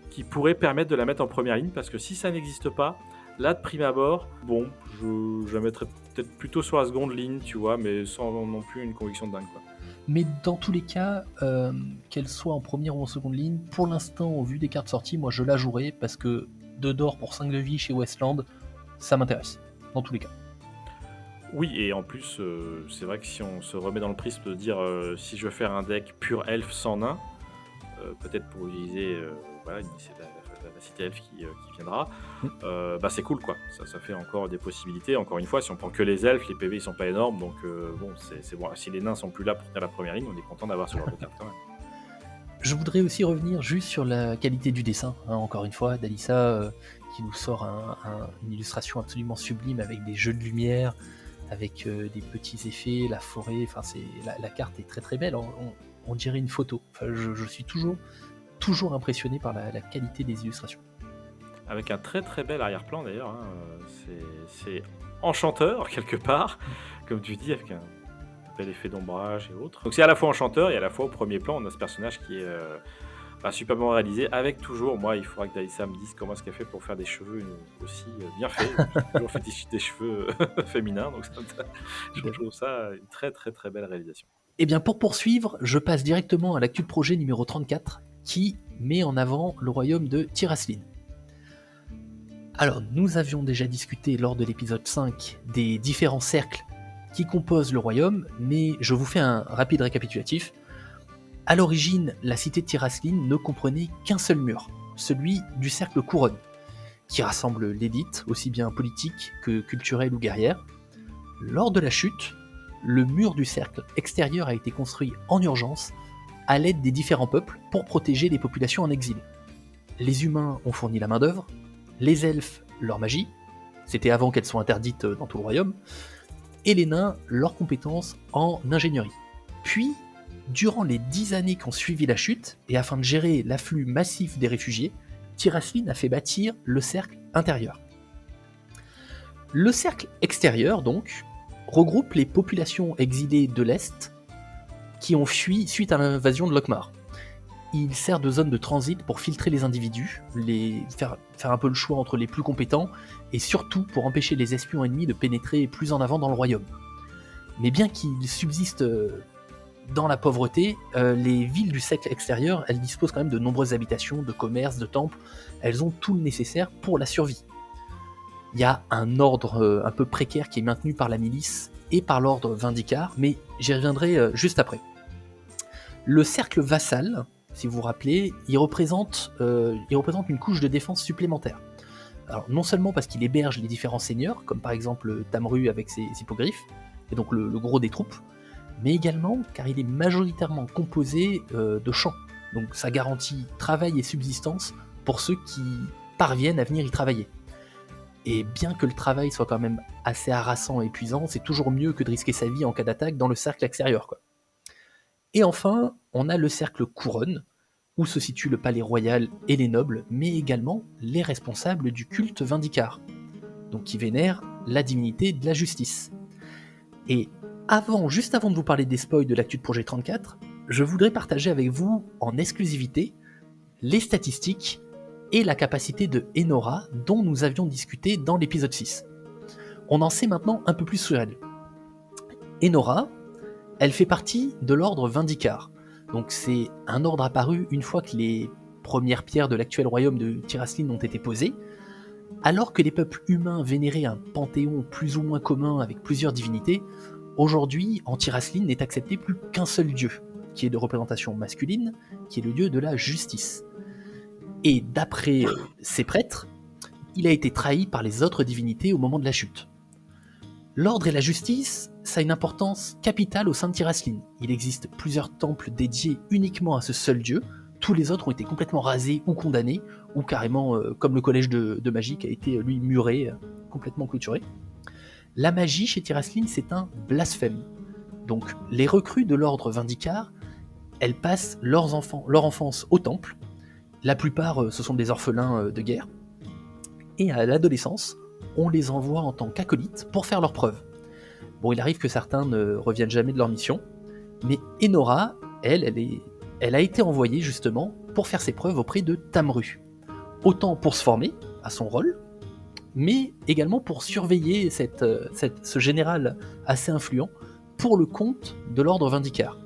qui pourraient permettre de la mettre en première ligne, parce que si ça n'existe pas, là, de prime abord, bon, je la mettrais peut-être plutôt sur la seconde ligne, tu vois, mais sans non plus une conviction de dingue, quoi. Mais dans tous les cas, qu'elle soit en première ou en seconde ligne, pour l'instant, au vu des cartes sorties, moi je la jouerai, parce que 2 d'or pour 5 de vie chez Westland, ça m'intéresse, dans tous les cas. Oui, et en plus, c'est vrai que si on se remet dans le prisme de dire si je veux faire un deck pur elfe sans nain, peut-être pour utiliser voilà, c'est la cité elfe qui viendra, bah c'est cool quoi. Ça fait encore des possibilités. Encore une fois, si on prend que les elfes, les PV ils sont pas énormes, donc bon, c'est bon. Si les nains sont plus là pour tenir la première ligne, on est content d'avoir ce genre de carte quand même. Je voudrais aussi revenir juste sur la qualité du dessin, hein, encore une fois, d'Alissa, qui nous sort une illustration absolument sublime avec des jeux de lumière, avec des petits effets, la forêt, enfin la carte est très très belle, on dirait une photo. Enfin, je suis toujours impressionné par la qualité des illustrations. Avec un très très bel arrière-plan d'ailleurs, hein, c'est enchanteur quelque part, comme tu dis, avec un bel effet d'ombrage et autres. Donc c'est à la fois enchanteur et à la fois au premier plan, on a ce personnage qui est superbement réalisé, avec toujours, moi il faudra que Dalissa me dise comment est-ce qu'elle fait pour faire des cheveux aussi bien faits. J'ai toujours fait des cheveux féminins, donc je trouve ça une très très très belle réalisation. Et bien pour poursuivre, je passe directement à l'actu de projet numéro 34, qui met en avant le royaume de Tiraslin. Alors, nous avions déjà discuté lors de l'épisode 5 des différents cercles qui composent le royaume, mais je vous fais un rapide récapitulatif. À l'origine, la cité de Tiraslin ne comprenait qu'un seul mur, celui du cercle couronne, qui rassemble l'élite, aussi bien politique que culturelle ou guerrière. Lors de la chute, le mur du cercle extérieur a été construit en urgence à l'aide des différents peuples pour protéger les populations en exil. Les humains ont fourni la main-d'œuvre, les elfes leur magie, c'était avant qu'elle soit interdite dans tout le royaume, et les nains leurs compétences en ingénierie. Puis, durant les 10 années qui ont suivi la chute, et afin de gérer l'afflux massif des réfugiés, Tiraslin a fait bâtir le cercle intérieur. Le cercle extérieur, donc, regroupe les populations exilées de l'Est qui ont fui suite à l'invasion de Lokmar. Il sert de zone de transit pour filtrer les individus, faire un peu le choix entre les plus compétents, et surtout pour empêcher les espions ennemis de pénétrer plus en avant dans le royaume. Mais bien qu'il subsiste dans la pauvreté, les villes du cercle extérieur, elles disposent quand même de nombreuses habitations, de commerces, de temples, elles ont tout le nécessaire pour la survie. Il y a un ordre un peu précaire qui est maintenu par la milice et par l'ordre Vindicar, mais j'y reviendrai juste après. Le cercle vassal, si vous vous rappelez, il représente une couche de défense supplémentaire. Alors, non seulement parce qu'il héberge les différents seigneurs, comme par exemple Tamru avec ses hippogriffes, et donc le gros des troupes, mais également car il est majoritairement composé de champs. Donc ça garantit travail et subsistance pour ceux qui parviennent à venir y travailler. Et bien que le travail soit quand même assez harassant et épuisant, c'est toujours mieux que de risquer sa vie en cas d'attaque dans le cercle extérieur, quoi. Et enfin, on a le cercle couronne, où se situe le palais royal et les nobles, mais également les responsables du culte Vindicar, donc qui vénèrent la divinité de la justice. Et juste avant de vous parler des spoils de l'actu de Projet 34, je voudrais partager avec vous en exclusivité les statistiques et la capacité de Enora dont nous avions discuté dans l'épisode 6. On en sait maintenant un peu plus sur elle. Enora, elle fait partie de l'ordre Vindicar. Donc c'est un ordre apparu une fois que les premières pierres de l'actuel royaume de Tiraslin ont été posées, alors que les peuples humains vénéraient un panthéon plus ou moins commun avec plusieurs divinités. Aujourd'hui, en Tiraslin n'est accepté plus qu'un seul dieu, qui est de représentation masculine, qui est le dieu de la justice. Et d'après ses prêtres, il a été trahi par les autres divinités au moment de la chute. L'ordre et la justice, ça a une importance capitale au sein de Tiraslin. Il existe plusieurs temples dédiés uniquement à ce seul dieu. Tous les autres ont été complètement rasés ou condamnés, ou carrément, comme le collège de magie qui a été, lui, muré, complètement clôturé. La magie chez Tiraslin, c'est un blasphème. Donc, les recrues de l'ordre Vindicar, elles passent leur enfance au temple. La plupart, ce sont des orphelins de guerre. Et à l'adolescence, on les envoie en tant qu'acolytes pour faire leurs preuves. Bon, il arrive que certains ne reviennent jamais de leur mission, mais Enora, elle a été envoyée justement pour faire ses preuves auprès de Tamru. Autant pour se former à son rôle, mais également pour surveiller ce général assez influent pour le compte de l'ordre Vindicar.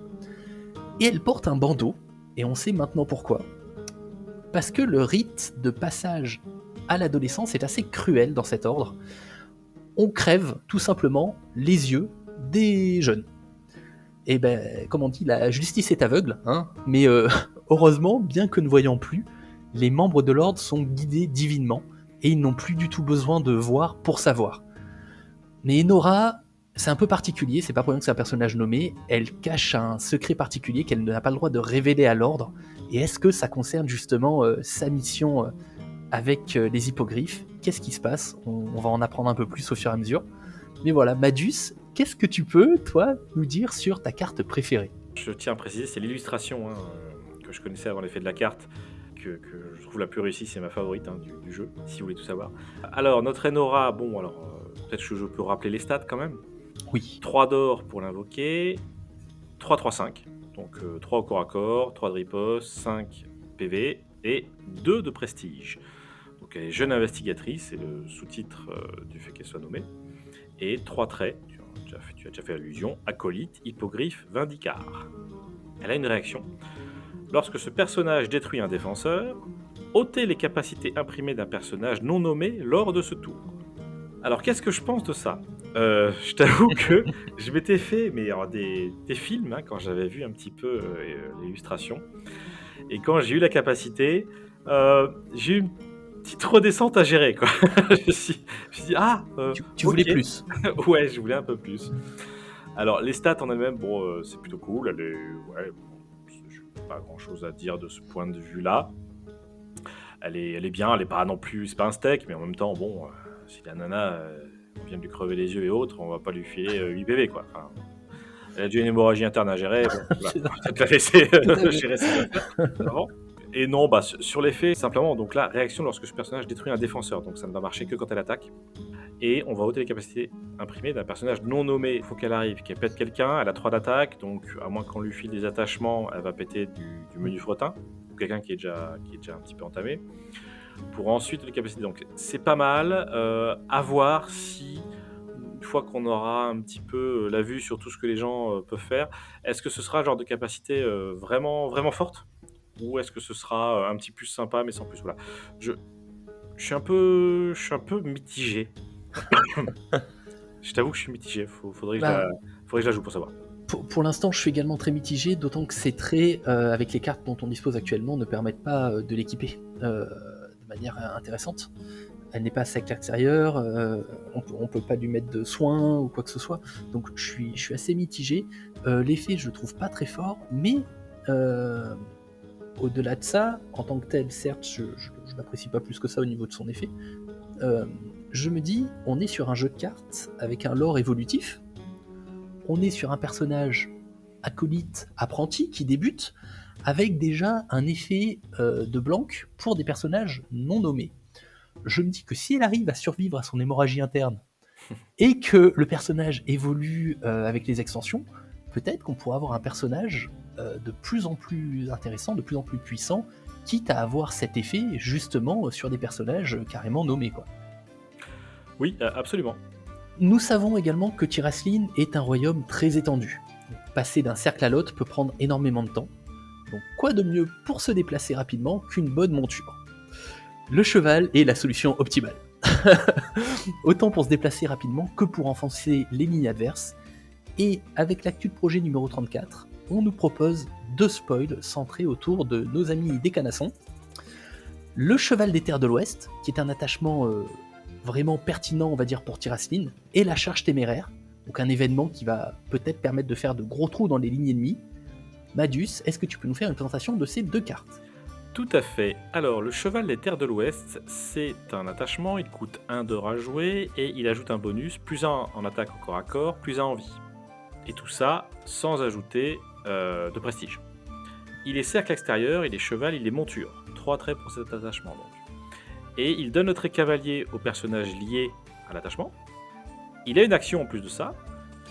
Et elle porte un bandeau, et on sait maintenant pourquoi. Parce que le rite de passage à l'adolescence est assez cruel dans cet ordre. On crève tout simplement les yeux des jeunes. Et ben, comme on dit, la justice est aveugle, hein, mais heureusement, bien que ne voyant plus, les membres de l'ordre sont guidés divinement, et ils n'ont plus du tout besoin de voir pour savoir. Mais Enora, c'est un peu particulier, c'est pas pour rien que c'est un personnage nommé, elle cache un secret particulier qu'elle n'a pas le droit de révéler à l'ordre, et est-ce que ça concerne justement sa mission avec les hippogriffes? Qu'est-ce qui se passe? On va en apprendre un peu plus au fur et à mesure. Mais voilà, Madus, qu'est-ce que tu peux, toi, nous dire sur ta carte préférée? Je tiens à préciser, c'est l'illustration que je connaissais avant l'effet de la carte, que je trouve la plus réussie, c'est ma favorite du jeu, si vous voulez tout savoir. Alors, notre Enora, bon, alors, peut-être que je peux rappeler les stats quand même. Oui. 3 d'or pour l'invoquer, 3-3-5, donc 3 au corps à corps, 3 de riposte, 5 PV et 2 de prestige. Donc elle est jeune investigatrice, c'est le sous-titre du fait qu'elle soit nommée. Et 3 traits, tu as déjà fait allusion, acolyte, hippogriffe, vindicar. Elle a une réaction. Lorsque ce personnage détruit un défenseur, ôtez les capacités imprimées d'un personnage non nommé lors de ce tour. Alors qu'est-ce que je pense de ça? Je t'avoue que je m'étais fait des films quand j'avais vu un petit peu l'illustration. Et quand j'ai eu la capacité, j'ai eu une petite redescente à gérer, quoi. Je me suis dit, Tu voulais ok. plus. Ouais, je voulais un peu plus. Alors, les stats en elles-mêmes, bon, c'est plutôt cool. Je n'ai pas grand-chose à dire de ce point de vue-là. Elle est bien, elle est pas non plus, c'est pas un steak, mais en même temps, bon, si la nana vient de lui crever les yeux et autres, on va pas lui filer 8 PV, quoi. Enfin, elle a déjà une hémorragie interne à gérer, bon, voilà, on va peut-être la laisser gérer ses affaires avant. Et non, sur les faits, simplement, donc là, réaction lorsque ce personnage détruit un défenseur, donc ça ne va marcher que quand elle attaque. Et on va ôter les capacités imprimées d'un personnage non nommé. Il faut qu'elle arrive, qu'elle pète quelqu'un, elle a 3 d'attaque, donc à moins qu'on lui file des attachements, elle va péter du menu fretin, ou quelqu'un qui est déjà un petit peu entamé, pour ensuite les capacités. Donc c'est pas mal, à voir si, une fois qu'on aura un petit peu la vue sur tout ce que les gens peuvent faire, est-ce que ce sera un genre de capacité vraiment, vraiment forte, ou est-ce que ce sera un petit plus sympa mais sans plus, voilà. Je suis un peu mitigé. Je t'avoue que je suis mitigé. Faudrait que je la joue pour savoir. Pour l'instant, je suis également très mitigé, d'autant que ces traits, avec les cartes dont on dispose actuellement, ne permettent pas de l'équiper de manière intéressante. Elle n'est pas assez extérieure, on peut pas lui mettre de soins ou quoi que ce soit, donc je suis assez mitigé. L'effet, je le trouve pas très fort, mais au-delà de ça, en tant que tel, certes, je n'apprécie pas plus que ça au niveau de son effet. Je me dis, on est sur un jeu de cartes avec un lore évolutif, on est sur un personnage acolyte apprenti qui débute, avec déjà un effet de blanc pour des personnages non nommés. Je me dis que si elle arrive à survivre à son hémorragie interne, et que le personnage évolue avec les extensions, peut-être qu'on pourra avoir un personnage de plus en plus intéressant, de plus en plus puissant, quitte à avoir cet effet justement sur des personnages carrément nommés, quoi. Oui, absolument. Nous savons également que Tiraslin est un royaume très étendu. Passer d'un cercle à l'autre peut prendre énormément de temps. Donc quoi de mieux pour se déplacer rapidement qu'une bonne monture? Le cheval est la solution optimale. Autant pour se déplacer rapidement que pour enfoncer les lignes adverses. Et avec l'actu de projet numéro 34, on nous propose 2 spoils centrés autour de nos amis des Canassons. Le cheval des terres de l'Ouest, qui est un attachement vraiment pertinent, on va dire, pour Tiraslin, et la charge téméraire, donc un événement qui va peut-être permettre de faire de gros trous dans les lignes ennemies. Madus, est-ce que tu peux nous faire une présentation de ces 2 cartes? Tout à fait. Alors, le cheval des terres de l'Ouest, c'est un attachement, il coûte 1 d'or à jouer et il ajoute un bonus, plus 1 en attaque au corps à corps, plus 1 en vie. Et tout ça sans ajouter de prestige. Il est cercle extérieur, il est cheval, il est monture. 3 traits pour cet attachement donc. Et il donne le trait cavalier au personnage lié à l'attachement. Il a une action en plus de ça,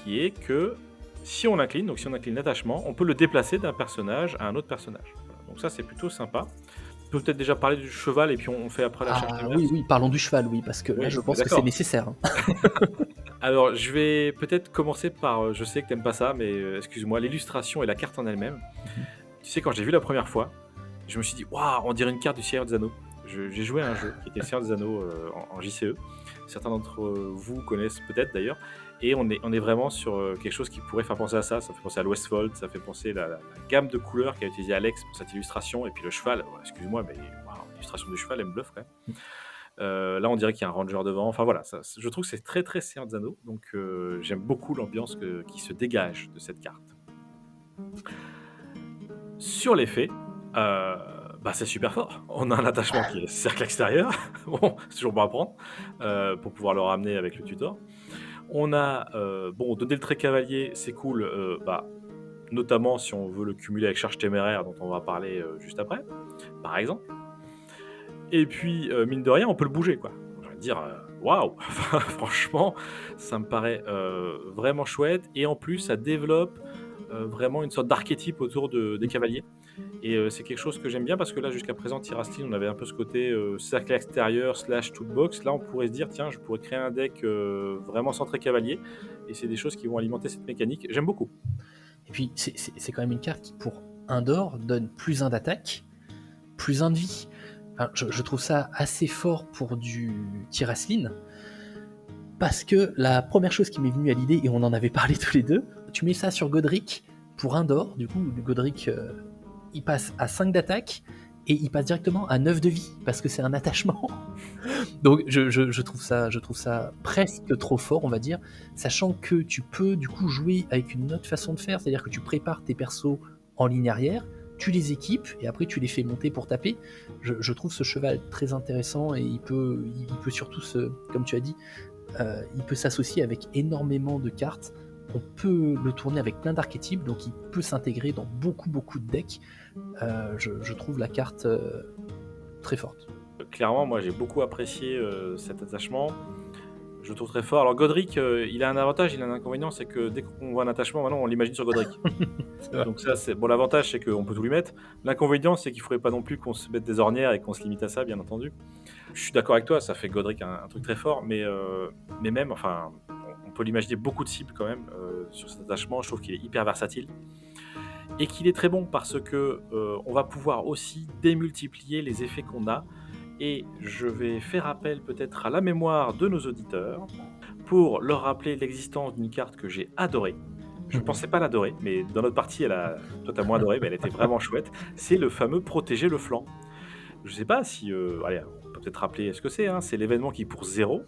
qui est que si on l'incline, donc si on incline l'attachement, on peut le déplacer d'un personnage à un autre personnage. Voilà. Donc ça c'est plutôt sympa. On peut peut-être déjà parler du cheval et puis on fait après la charge téméraire. Oui, parlons du cheval, oui, parce que là je pense que c'est nécessaire. Alors, je vais peut-être commencer par, je sais que t'aimes pas ça, mais excuse-moi, l'illustration et la carte en elle-même. Tu sais, quand j'ai vu la première fois, je me suis dit, waouh, on dirait une carte du Seigneur des Anneaux. J'ai joué à un jeu qui était le Seigneur des Anneaux en JCE. Certains d'entre vous connaissent peut-être d'ailleurs. Et on est vraiment sur quelque chose qui pourrait faire penser à ça. Ça fait penser à l'Westfold, ça fait penser à la gamme de couleurs qu'a utilisé Alex pour cette illustration. Et puis le cheval, excuse-moi, mais waouh, l'illustration du cheval, elle me bluffe quand même. Là, on dirait qu'il y a un ranger devant. Enfin voilà, ça, je trouve que c'est très très Seigneur des Anneaux. Donc j'aime beaucoup l'ambiance qui se dégage de cette carte. Sur l'effet, c'est super fort. On a un attachement qui est cercle extérieur. Bon, c'est toujours bon à prendre pour pouvoir le ramener avec le tutor. On a, donner le trait cavalier, c'est cool, notamment si on veut le cumuler avec charge téméraire, dont on va parler juste après, par exemple. Et puis, mine de rien, on peut le bouger, quoi. Je vais dire, waouh. Franchement, ça me paraît vraiment chouette. Et en plus, ça développe vraiment une sorte d'archétype autour des cavaliers. Et c'est quelque chose que j'aime bien parce que là, jusqu'à présent, Tiraslin, on avait un peu ce côté cercle extérieur / toolbox. Là, on pourrait se dire, tiens, je pourrais créer un deck vraiment centré cavalier. Et c'est des choses qui vont alimenter cette mécanique. J'aime beaucoup. Et puis, c'est quand même une carte qui, pour 1 d'or, donne plus 1 d'attaque, plus 1 de vie. Enfin, je trouve ça assez fort pour du Tiraslin, parce que la première chose qui m'est venue à l'idée, et on en avait parlé tous les deux, tu mets ça sur Godric pour 1 d'or, du coup Godric il passe à 5 d'attaque et il passe directement à 9 de vie parce que c'est un attachement. Donc je trouve ça presque trop fort, on va dire, sachant que tu peux du coup jouer avec une autre façon de faire, c'est-à-dire que tu prépares tes persos en ligne arrière, tu les équipes et après tu les fais monter pour taper. Je trouve ce cheval très intéressant et il peut surtout comme tu as dit, il peut s'associer avec énormément de cartes. On peut le tourner avec plein d'archétypes, donc il peut s'intégrer dans beaucoup de decks. Je trouve la carte très forte. Clairement, moi j'ai beaucoup apprécié cet attachement. Je le trouve très fort. Alors Godric, il a un avantage, il a un inconvénient, c'est que dès qu'on voit un attachement, maintenant on l'imagine sur Godric. Donc ça, c'est bon. L'avantage, c'est qu'on peut tout lui mettre. L'inconvénient, c'est qu'il ne faudrait pas non plus qu'on se mette des ornières et qu'on se limite à ça, bien entendu. Je suis d'accord avec toi, ça fait Godric un truc très fort, mais même, enfin, on peut l'imaginer beaucoup de cibles quand même sur cet attachement. Je trouve qu'il est hyper versatile et qu'il est très bon parce que on va pouvoir aussi démultiplier les effets qu'on a. Et je vais faire appel peut-être à la mémoire de nos auditeurs pour leur rappeler l'existence d'une carte que j'ai adorée. Je ne pensais pas l'adorer, mais dans notre partie, toi t'as moins adoré, mais elle était vraiment chouette. C'est le fameux protéger le flanc. Je ne sais pas si... allez, on peut peut-être rappeler ce que c'est. Hein. C'est l'événement qui, pour 0,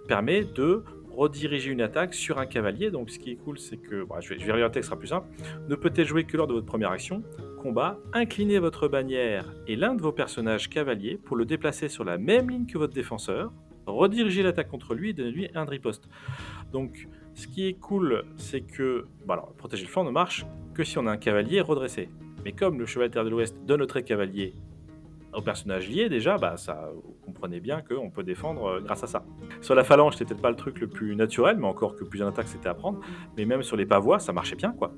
permet de rediriger une attaque sur un cavalier. Donc ce qui est cool, c'est que... je vais relire le texte, ce sera plus simple. Ne peut être joué que lors de votre première action. Combat, inclinez votre bannière et l'un de vos personnages cavaliers pour le déplacer sur la même ligne que votre défenseur. Redirigez l'attaque contre lui et donnez-lui un riposte. Donc, ce qui est cool, c'est que... alors, protéger le flanc ne marche que si on a un cavalier redressé. Mais comme le cheval des terres de l'Ouest donne le trait cavalier au personnage lié, déjà, bah, ça, vous comprenez bien qu'on peut défendre grâce à ça. Sur la phalange, c'était peut-être pas le truc le plus naturel, mais encore que plusieurs attaques, c'était à prendre. Mais même sur les pavois, ça marchait bien, quoi.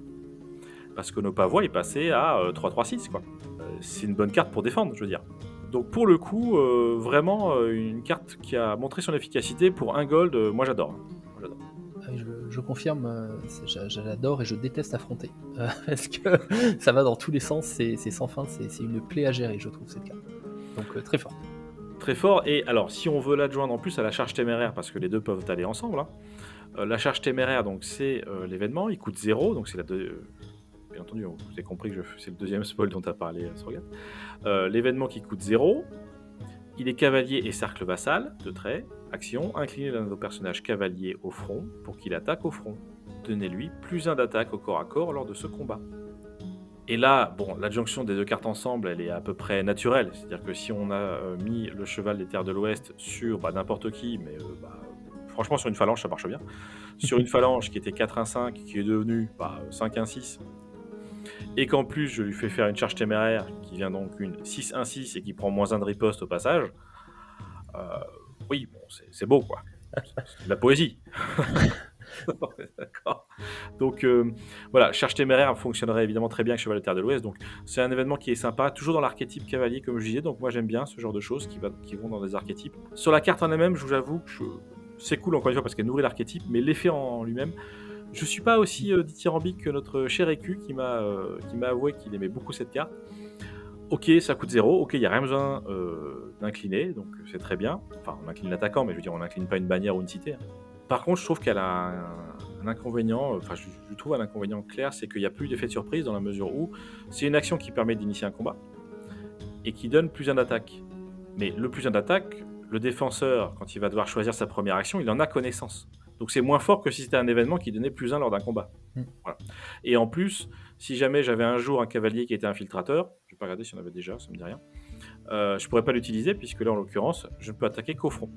Parce que nos pavois, ils passaient à 3-3-6, quoi. C'est une bonne carte pour défendre, je veux dire. Donc pour le coup, vraiment une carte qui a montré son efficacité pour un gold, moi j'adore. Moi, j'adore. Je confirme, j'adore et je déteste affronter. Parce que ça va dans tous les sens, c'est sans fin, c'est une plaie à gérer, je trouve, cette carte. Donc très fort. Très fort, et alors si on veut l'adjoindre en plus à la charge téméraire, parce que les deux peuvent aller ensemble, hein, la charge téméraire, donc c'est l'événement, il coûte 0, donc c'est la bien entendu, vous avez compris que c'est le deuxième spoil dont tu as parlé, Sorgat. L'événement qui coûte 0, il est cavalier et cercle vassal, de trait. Action, inclinez l'un de vos personnages cavaliers au front pour qu'il attaque au front. Donnez-lui plus 1 d'attaque au corps à corps lors de ce combat. Et là, bon, l'adjonction des deux cartes ensemble, elle est à peu près naturelle. C'est-à-dire que si on a mis le cheval des terres de l'Ouest sur n'importe qui, mais franchement sur une phalange ça marche bien. Sur une phalange qui était 4-1-5, qui est devenue 5-1-6, et qu'en plus je lui fais faire une charge téméraire qui vient donc une 6-1-6 et qui prend -1 de riposte au passage, oui, bon, c'est beau, quoi. C'est de la poésie. D'accord. Donc voilà, charge téméraire fonctionnerait évidemment très bien avec Cheval de Terre de l'Ouest. Donc c'est un événement qui est sympa, toujours dans l'archétype cavalier comme je disais. Donc moi j'aime bien ce genre de choses qui vont dans des archétypes. Sur la carte en elle-même, je vous avoue que c'est cool encore une fois parce qu'elle nourrit l'archétype, mais l'effet en lui-même, je suis pas aussi dithyrambique que notre cher écu qui m'a avoué qu'il aimait beaucoup cette carte. Ok, ça coûte 0, ok, il n'y a rien besoin d'incliner, donc c'est très bien. Enfin, on incline l'attaquant, mais je veux dire, on n'incline pas une bannière ou une cité. Par contre, je trouve qu'elle a un inconvénient, enfin, je trouve un inconvénient clair, c'est qu'il n'y a plus d'effet de surprise dans la mesure où c'est une action qui permet d'initier un combat et qui donne plus 1 d'attaque. Mais le plus 1 d'attaque, le défenseur, quand il va devoir choisir sa première action, il en a connaissance. Donc c'est moins fort que si c'était un événement qui donnait plus 1 lors d'un combat. Voilà. Et en plus, si jamais j'avais un jour un cavalier qui était infiltrateur, je vais pas regarder si on avait déjà, ça me dit rien, je pourrais pas l'utiliser puisque là en l'occurrence, je ne peux attaquer qu'au front.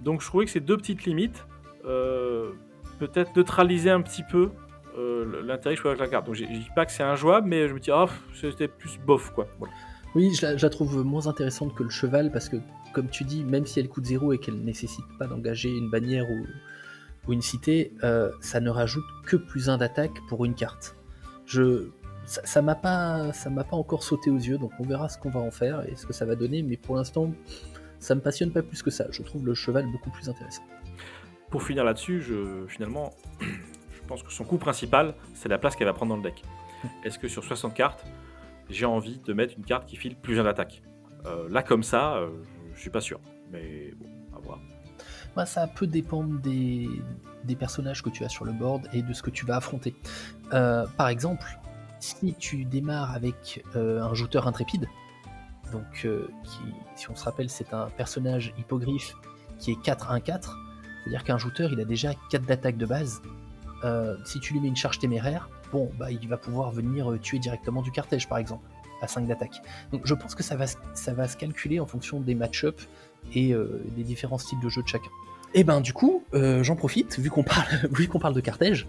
Donc je trouvais que ces deux petites limites peut-être neutraliser un petit peu l'intérêt que je peux avoir avec la carte. Donc je dis pas que c'est injouable, mais je me dis c'était plus bof, quoi. Voilà. Oui, je la trouve moins intéressante que le cheval parce que, comme tu dis, même si elle coûte 0 et qu'elle ne nécessite pas d'engager une bannière ou une cité, ça ne rajoute que plus 1 d'attaque pour une carte. Ça m'a pas encore sauté aux yeux, donc on verra ce qu'on va en faire et ce que ça va donner, mais pour l'instant, ça me passionne pas plus que ça. Je trouve le cheval beaucoup plus intéressant. Pour finir là-dessus, finalement, je pense que son coup principal, c'est la place qu'elle va prendre dans le deck. Est-ce que sur 60 cartes, j'ai envie de mettre une carte qui file plus 1 d'attaque? Là, comme ça, je suis pas sûr, mais bon, à voir. Bah, ça peut dépendre des personnages que tu as sur le board et de ce que tu vas affronter. Par exemple, si tu démarres avec un jouteur intrépide, donc si on se rappelle, c'est un personnage hippogriffe qui est 4-1-4, c'est-à-dire qu'un jouteur il a déjà 4 d'attaque de base. Si tu lui mets une charge téméraire, bon, bah, il va pouvoir venir tuer directement du cartège par exemple, à 5 d'attaque. Donc je pense que ça va se calculer en fonction des match-up et des différents styles de jeu de chacun. Et ben du coup, j'en profite, vu qu'on parle de cartège,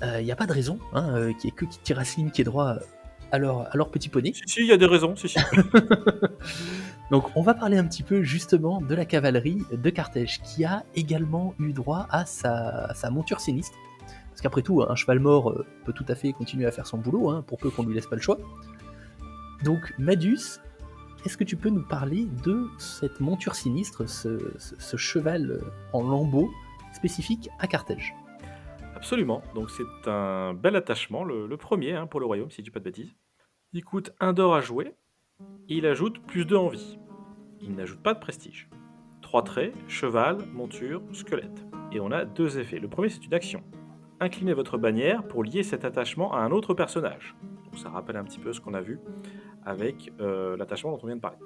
il n'y a pas de raison qu'il y ait que Tirasim qui est droit à leur petit poney. Si, il y a des raisons, si. Donc on va parler un petit peu justement de la cavalerie de Carthage, qui a également eu droit à sa monture sinistre. Parce qu'après tout, un cheval mort peut tout à fait continuer à faire son boulot, pour peu qu'on lui laisse pas le choix. Donc Madus, est-ce que tu peux nous parler de cette monture sinistre, ce cheval en lambeaux spécifique à Carthage? Absolument, donc c'est un bel attachement, le premier pour le royaume, si je dis pas de bêtises. Il coûte 1 d'or à jouer, et il ajoute plus 2 en vie. Il n'ajoute pas de prestige. 3 traits, cheval, monture, squelette. Et on a 2 effets. Le premier, c'est une action. Inclinez votre bannière pour lier cet attachement à un autre personnage. Donc ça rappelle un petit peu ce qu'on a vu avec l'attachement dont on vient de parler.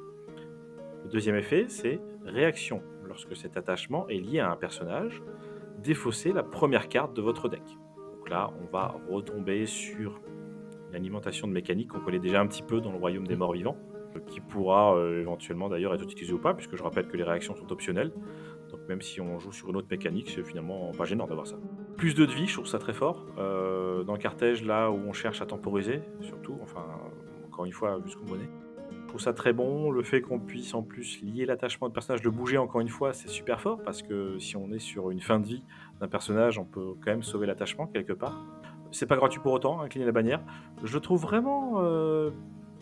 Le deuxième effet, c'est réaction. Lorsque cet attachement est lié à un personnage, défaussez la première carte de votre deck. Donc là, on va retomber sur l'alimentation de mécanique qu'on connaît déjà un petit peu dans le royaume des morts vivants, qui pourra éventuellement d'ailleurs être utilisé ou pas, puisque je rappelle que les réactions sont optionnelles. Donc même si on joue sur une autre mécanique, c'est finalement pas gênant d'avoir ça. Plus 2 de vie, je trouve ça très fort. Dans le cartège, là où on cherche à temporiser, surtout, enfin, encore une fois, vu ce qu'on connaît. Je trouve ça très bon. Le fait qu'on puisse en plus lier l'attachement de personnage, de bouger encore une fois, c'est super fort parce que si on est sur une fin de vie d'un personnage, on peut quand même sauver l'attachement quelque part. C'est pas gratuit pour autant, incliner la bannière. Je le trouve vraiment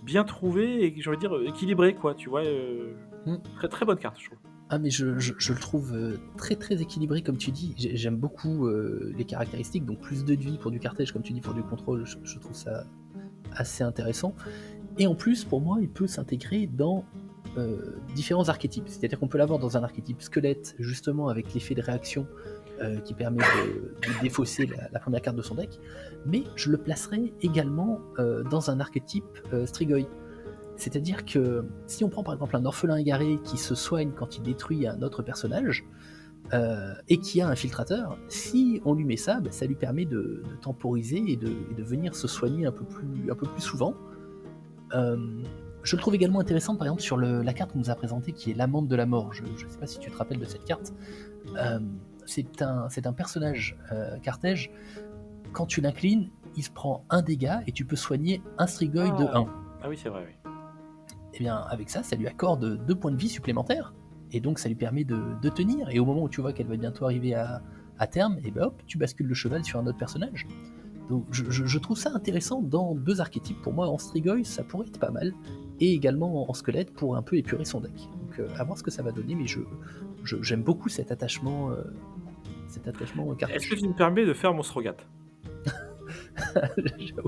bien trouvé et j'ai envie de dire équilibré, quoi. Tu vois, très très bonne carte, je trouve. Ah mais je le trouve très très équilibré comme tu dis. J'aime beaucoup les caractéristiques, donc plus de vie pour du cartège, comme tu dis, pour du contrôle, je trouve ça assez intéressant. Et en plus, pour moi, il peut s'intégrer dans différents archétypes. C'est-à-dire qu'on peut l'avoir dans un archétype squelette, justement avec l'effet de réaction qui permet de défausser la première carte de son deck, mais je le placerai également dans un archétype Strigoi. C'est-à-dire que si on prend par exemple un orphelin égaré qui se soigne quand il détruit un autre personnage, et qui a un filtrateur, si on lui met ça, ça lui permet de temporiser et de venir se soigner un peu plus souvent. Je le trouve également intéressant par exemple sur la carte qu'on nous a présentée qui est l'amante de la mort. Je ne sais pas si tu te rappelles de cette carte. C'est un personnage cartège. Quand tu l'inclines, il se prend un dégât et tu peux soigner un Strigoi de 1. Ah oui, c'est vrai, oui. Et bien avec ça lui accorde 2 points de vie supplémentaires. Et donc ça lui permet de tenir. Et au moment où tu vois qu'elle va bientôt arriver à terme, et ben hop, tu bascules le cheval sur un autre personnage. Donc je trouve ça intéressant dans 2 archétypes. Pour moi, en Strigoi, ça pourrait être pas mal. Et également en squelette pour un peu épurer son deck. Donc à voir ce que ça va donner, mais j'aime beaucoup cet attachement cartouche. Est-ce que tu me permets de faire mon Strogat?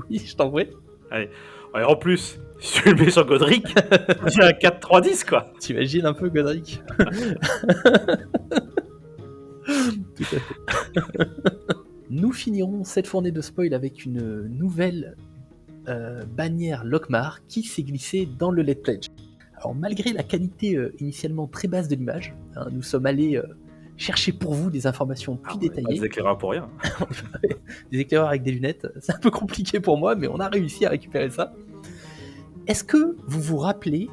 Oui, je t'en prie. Allez. Ouais, en plus, si tu le mets sur Godric, c'est un 4-3-10, quoi. T'imagines un peu Godric. Tout à fait. Nous finirons cette fournée de spoil avec une nouvelle bannière Lockmar qui s'est glissée dans le Let Pledge. Alors malgré la qualité initialement très basse de l'image, nous sommes allés chercher pour vous des informations plus détaillées. Des éclaireurs pour rien. Des éclaireurs avec des lunettes, c'est un peu compliqué pour moi, mais on a réussi à récupérer ça. Est-ce que vous vous rappelez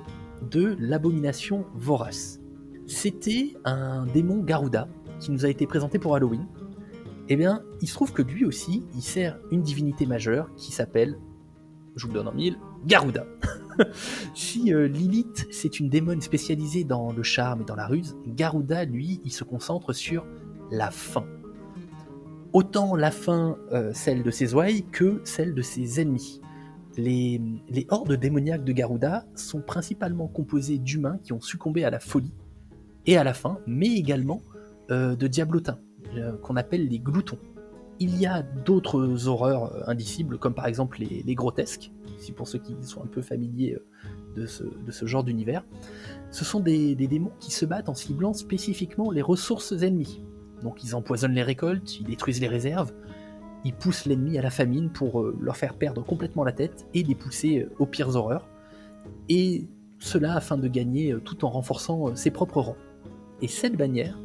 de l'abomination vorace? C'était un démon Garuda qui nous a été présenté pour Halloween. Eh bien, il se trouve que lui aussi, il sert une divinité majeure qui s'appelle, je vous le donne en mille, Garuda. Si Lilith, c'est une démone spécialisée dans le charme et dans la ruse, Garuda, lui, il se concentre sur la faim. Autant la faim, celle de ses ouailles, que celle de ses ennemis. Les hordes démoniaques de Garuda sont principalement composées d'humains qui ont succombé à la folie et à la faim, mais également de diablotins, qu'on appelle les gloutons. Il y a d'autres horreurs indicibles, comme par exemple les grotesques, si pour ceux qui sont un peu familiers de ce genre d'univers. Ce sont des démons qui se battent en ciblant spécifiquement les ressources ennemies. Donc ils empoisonnent les récoltes, ils détruisent les réserves, ils poussent l'ennemi à la famine pour leur faire perdre complètement la tête et les pousser aux pires horreurs. Et cela afin de gagner tout en renforçant ses propres rangs. Et cette bannière,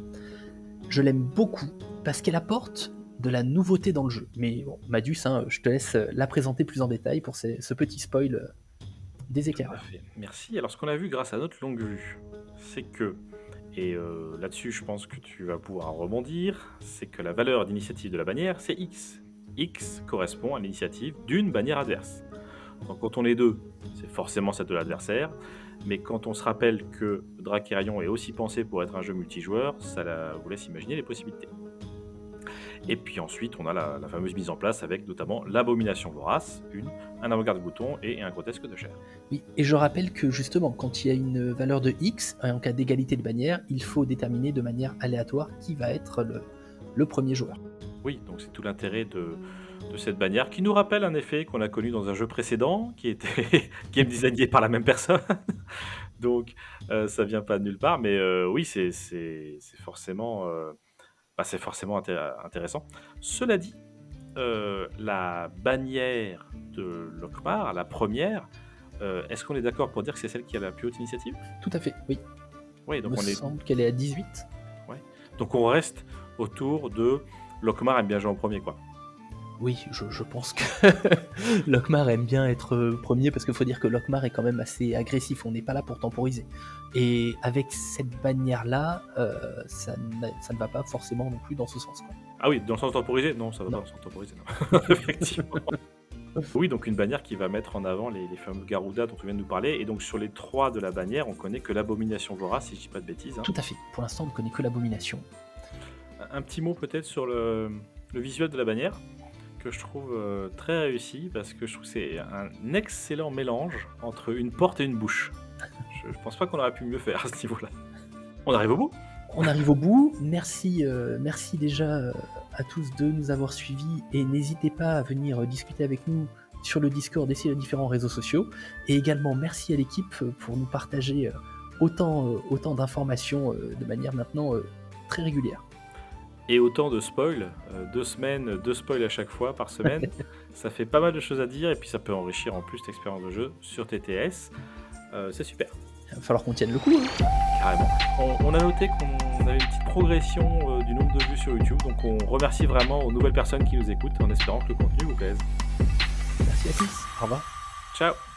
je l'aime beaucoup parce qu'elle apporte de la nouveauté dans le jeu. Mais bon, Madus, je te laisse la présenter plus en détail pour ce petit spoil des éclaireurs. Merci. Alors ce qu'on a vu grâce à notre longue vue, c'est que, et là-dessus je pense que tu vas pouvoir rebondir, c'est que la valeur d'initiative de la bannière, c'est X. X correspond à l'initiative d'une bannière adverse. Donc quand on est 2, c'est forcément celle de l'adversaire, mais quand on se rappelle que Dracarion est aussi pensé pour être un jeu multijoueur, ça vous laisse imaginer les possibilités. Et puis ensuite, on a la fameuse mise en place avec notamment l'abomination vorace, un avant-garde glouton et un grotesque de chair. Oui, et je rappelle que justement, quand il y a une valeur de X, en cas d'égalité de bannière, il faut déterminer de manière aléatoire qui va être le premier joueur. Oui, donc c'est tout l'intérêt de cette bannière, qui nous rappelle un effet qu'on a connu dans un jeu précédent, qui était game designé par la même personne. Donc ça vient pas de nulle part, mais oui, c'est forcément... c'est forcément intéressant. Cela dit, la bannière de Lockmar, la première, est-ce qu'on est d'accord pour dire que c'est celle qui a la plus haute initiative? Tout à fait, oui. Oui, donc Il me semble qu'elle est à 18. Ouais. Donc on reste autour de Lockmar aime bien jouer en premier, quoi. Oui, je pense que Lockmar aime bien être premier, parce qu'il faut dire que Lockmar est quand même assez agressif, on n'est pas là pour temporiser. Et avec cette bannière-là, ça ne va pas forcément non plus dans ce sens, quoi. Ah oui, dans le sens temporisé? Non, ça va pas Non. dans le sens temporisé, non. Effectivement. Oui, donc une bannière qui va mettre en avant les fameux Garuda dont on vient de nous parler. Et donc sur les 3 de la bannière, on connaît que l'abomination vorace, si je dis pas de bêtises, hein. Tout à fait. Pour l'instant, on ne connaît que l'abomination. Un petit mot peut-être sur le visuel de la bannière, que je trouve très réussi, parce que je trouve que c'est un excellent mélange entre une porte et une bouche. Je pense pas qu'on aurait pu mieux faire à ce niveau-là. On arrive au bout? On arrive au bout. Merci, merci déjà à tous de nous avoir suivis et n'hésitez pas à venir discuter avec nous sur le Discord et sur les différents réseaux sociaux. Et également merci à l'équipe pour nous partager autant d'informations de manière maintenant très régulière. Et autant de spoil, 2 semaines, 2 spoils à chaque fois par semaine, ça fait pas mal de choses à dire et puis ça peut enrichir en plus l'expérience de jeu sur TTS. C'est super, Il va falloir qu'on tienne le coup. Hein. carrément. On a noté qu'on avait une petite progression du nombre de vues sur YouTube, donc on remercie vraiment aux nouvelles personnes qui nous écoutent en espérant que le contenu vous plaise. Merci à tous. Au revoir. Ciao!